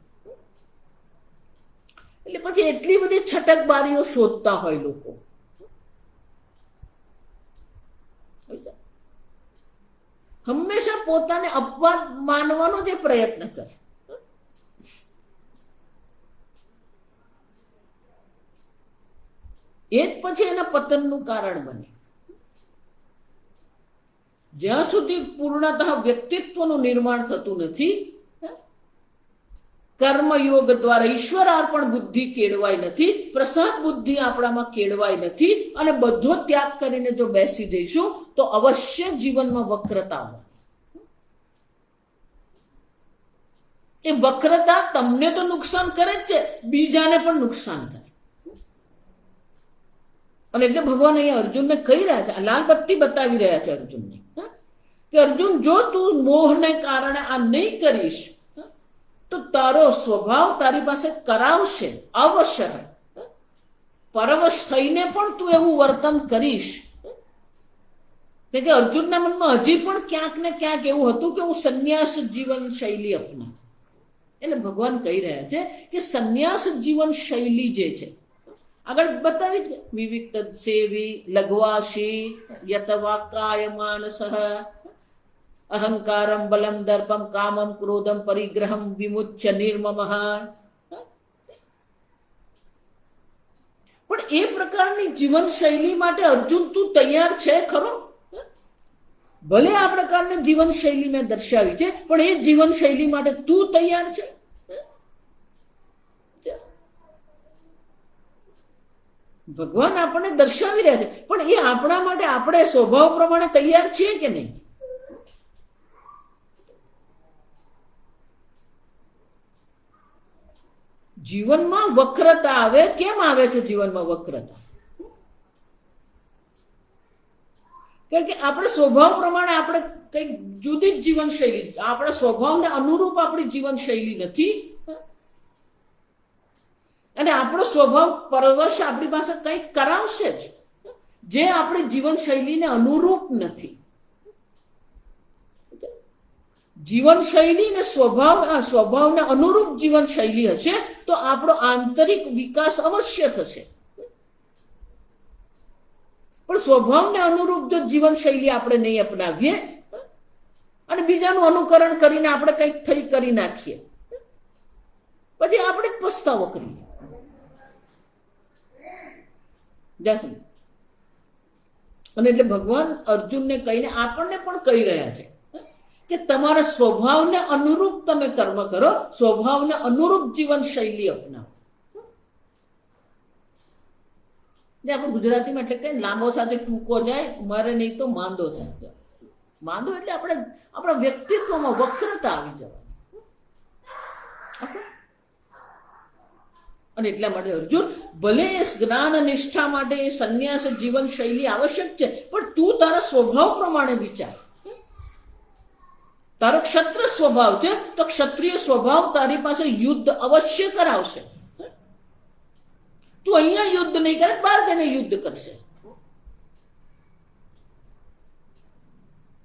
[SPEAKER 1] એટલે પછી એટલી બધી છટકબારીઓ શોધતા હોય લોકો. હંમેશા પોતાને અપવાદ માનવાનો જે પ્રયત્ન કરે. એ જ પછી એના પતનનું કારણ બને. જ્યાં સુધી પૂર્ણતઃ વ્યક્તિત્વનું નિર્માણ થતું નથી, કર્મયોગ દ્વારા ઈશ્વરાર્પણ બુદ્ધિ કેળવાય નથી, પ્રસાદ બુદ્ધિ આપણામાં કેળવાય નથી, અને બધો ત્યાગ કરીને જો બેસી જઈશું તો અવશ્ય જીવનમાં વક્રતા આવે. એ વક્રતા તમને તો નુકસાન કરે જ છે, બીજાને પણ નુકસાન કરે. અને એટલે ભગવાન અહીંયા અર્જુનને કહી રહ્યા છે, લાલ બત્તી બતાવી રહ્યા છે અર્જુનને, કે અર્જુન જો તું મોહને કારણે આ નહીં કરીશ તો તારો સ્વભાવ તારી પાસે કરાવશે અવશ્ય. પરવશ થઈને પણ તું એવું વર્તન કરીશ. કે અર્જુનના મનમાં હજી પણ ક્યાંક ને ક્યાંક એવું હતું કે હું સંન્યાસ જીવન શૈલી અપનાવું. એટલે ભગવાન કહી રહ્યા છે કે સંન્યાસ જીવન શૈલી જે છે, આગળ બતાવી છે, વિવિક તદ્સેવી લઘવાસી યતવાકાય માનસઃ અહંકારમ બલમ દર્પમ કામમ ક્રોધમ પરિગ્રહમ વિમુચ્ય નિર્મમઃ. પણ એ પ્રકારની જીવન શૈલી માટે અર્જુન તું તૈયાર છે ખરો? ભલે આ પ્રકારની જીવન શૈલી મેં દર્શાવી છે, પણ એ જીવન શૈલી માટે તું તૈયાર છે? ભગવાન આપણને દર્શાવી રહ્યા છે, પણ એ આપણા માટે આપણે સ્વભાવ પ્રમાણે તૈયાર છીએ કે નહીં? જીવનમાં વક્રતા આવે. કેમ આવે છે જીવનમાં વક્રતા? કારણ કે આપણે સ્વભાવ પ્રમાણે આપણે કઈક જુદી જ જીવન શૈલી, આપણા સ્વભાવને અનુરૂપ આપણી જીવન શૈલી નથી, અને આપણો સ્વભાવ પરવશ આપણી પાસે કંઈક કરાવશે જ જે આપણી જીવન શૈલીને અનુરૂપ નથી. જીવન શૈલી ને સ્વભાવને અનુરૂપ જીવન શૈલી હશે તો આપણો આંતરિક વિકાસ અવશ્ય થશે. પણ સ્વભાવને અનુરૂપ જો જીવન શૈલી આપણે નહીં અપનાવીએ અને બીજાનું અનુકરણ કરીને આપણે કંઈક થઈ કરી નાખીએ, પછી આપણે જ પસ્તાવો કરીએ. અને એટલે ભગવાન અર્જુનને કહીને આપણને પણ કહી રહ્યા છે કે તમારા સ્વભાવને અનુરૂપ તમે કર્મ કરો, સ્વભાવને અનુરૂપ જીવન શૈલી અપનાવો. જે આપણે ગુજરાતીમાં એટલે કઈ લાંબો સાથે ટૂંકો જાય, મારે નહીં તો માંદો થાય. માંદો એટલે આપણે આપણા વ્યક્તિત્વમાં વક્રતા આવી જવાની. અને એટલા માટે અર્જુન, ભલે એ જ્ઞાન નિષ્ઠા માટે એ સંન્યાસ જીવન શૈલી આવશ્યક છે, પણ તું તારા સ્વભાવ પ્રમાણે વિચાર. તારો ક્ષત્રિય સ્વભાવ છે તો ક્ષત્રિય સ્વભાવ તારી પાસે યુદ્ધ અવશ્ય કરાવશે. તું અહીંયા યુદ્ધ નહીં કરે, બહાર જઈને યુદ્ધ કરશે.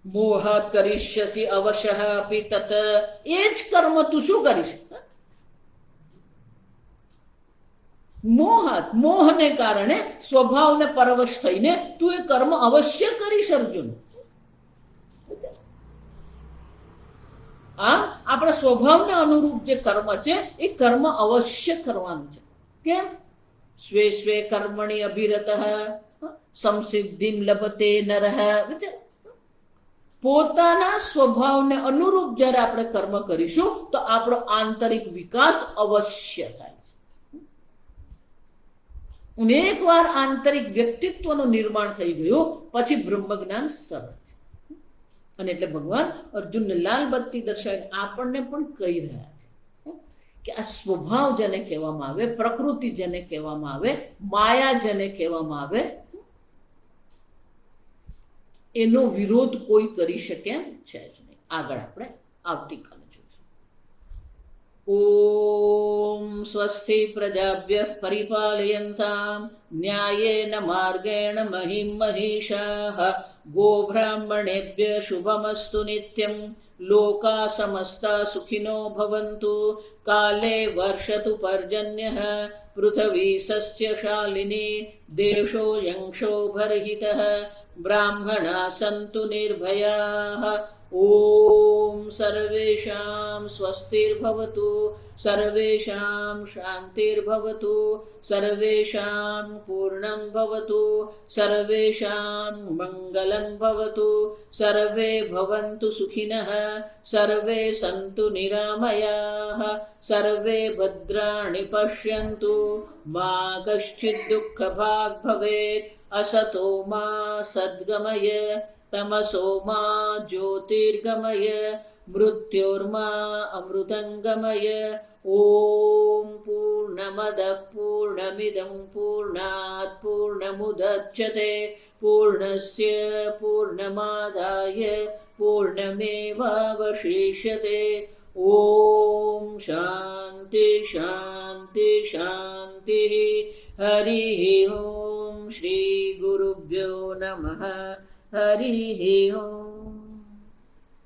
[SPEAKER 1] મોહાત કરીષ્યસી અવશ્ય અપી તત. એ જ કર્મ તું શું કરીશ? મોહાત, મોહને કારણે સ્વભાવને પરવશ થઈને તું એ કર્મ અવશ્ય કરીશ અર્જુન. આમ આપણા સ્વભાવને અનુરૂપ જે કર્મ છે એ કર્મ અવશ્ય કરવાનું છે. કેમ? સ્વે સ્વે કર્મણી અભિરતઃ સંસિદ્ધિમ લભતે નરઃ. પોતાના સ્વભાવને અનુરૂપ જ્યારે આપણે કર્મ કરીશું તો આપણો આંતરિક વિકાસ અવશ્ય થાય છે. અને એકવાર આંતરિક વ્યક્તિત્વનું નિર્માણ થઈ ગયું પછી બ્રહ્મ જ્ઞાન સરળ. અને એટલે ભગવાન અર્જુનને લાલ બત્તી દર્શાવીને આપણને પણ કહી રહ્યા છે કે આ સ્વભાવ જેને કહેવામાં આવે, પ્રકૃતિ જેને કહેવામાં આવે, માયા જેને કહેવામાં આવે, એનો વિરોધ કોઈ કરી શકે એમ છે જ નહીં. આગળ આપણે આવતીકાલે જોઈશું. ઓમ સ્વસ્તિ પ્રજાભ્યઃ પરિપાલયન્તામ ન્યાયેન માર્ગેણ મહિમ મહીષાઃ ગોબ્રાહ્મણેભ્ય શુભમસ્તુ નિત્યમ લોકા સમસ્તા સુખિનો ભવન્તુ કાલે વર્ષતુ પર્જન્યઃ पृथिवी सस्यशालिनी देशोऽयं क्षोभरहितः ब्राह्मणाः सन्तु निर्भयाः ॐ सर्वेषां स्वस्तिर्भवतु सर्वेषां शान्तिर्भवतु सर्वेषां पूर्णं भवतु सर्वेषां मङ्गलं भवतु सर्वे भवन्तु सुखिनः सर्वे सन्तु निरामयाः सर्वे भद्राणि पश्यन्तु मा कश्चित् दुःखभाग् भवेत् असतो मा सद्गमय तमसो मा ज्योतिर्गमय मृत्योर्मा अमृतङ्गमय ॐ पूर्णमदः पूर्णमिदं पूर्णात् पूर्णमुदच्यते पूर्णस्य पूर्णमादाय पूर्णमेवावशिष्यते ॐ शान्ति शान्ति शान्तिः हरिः ॐ श्रीगुरुभ्यो नमः हरिः ॐ।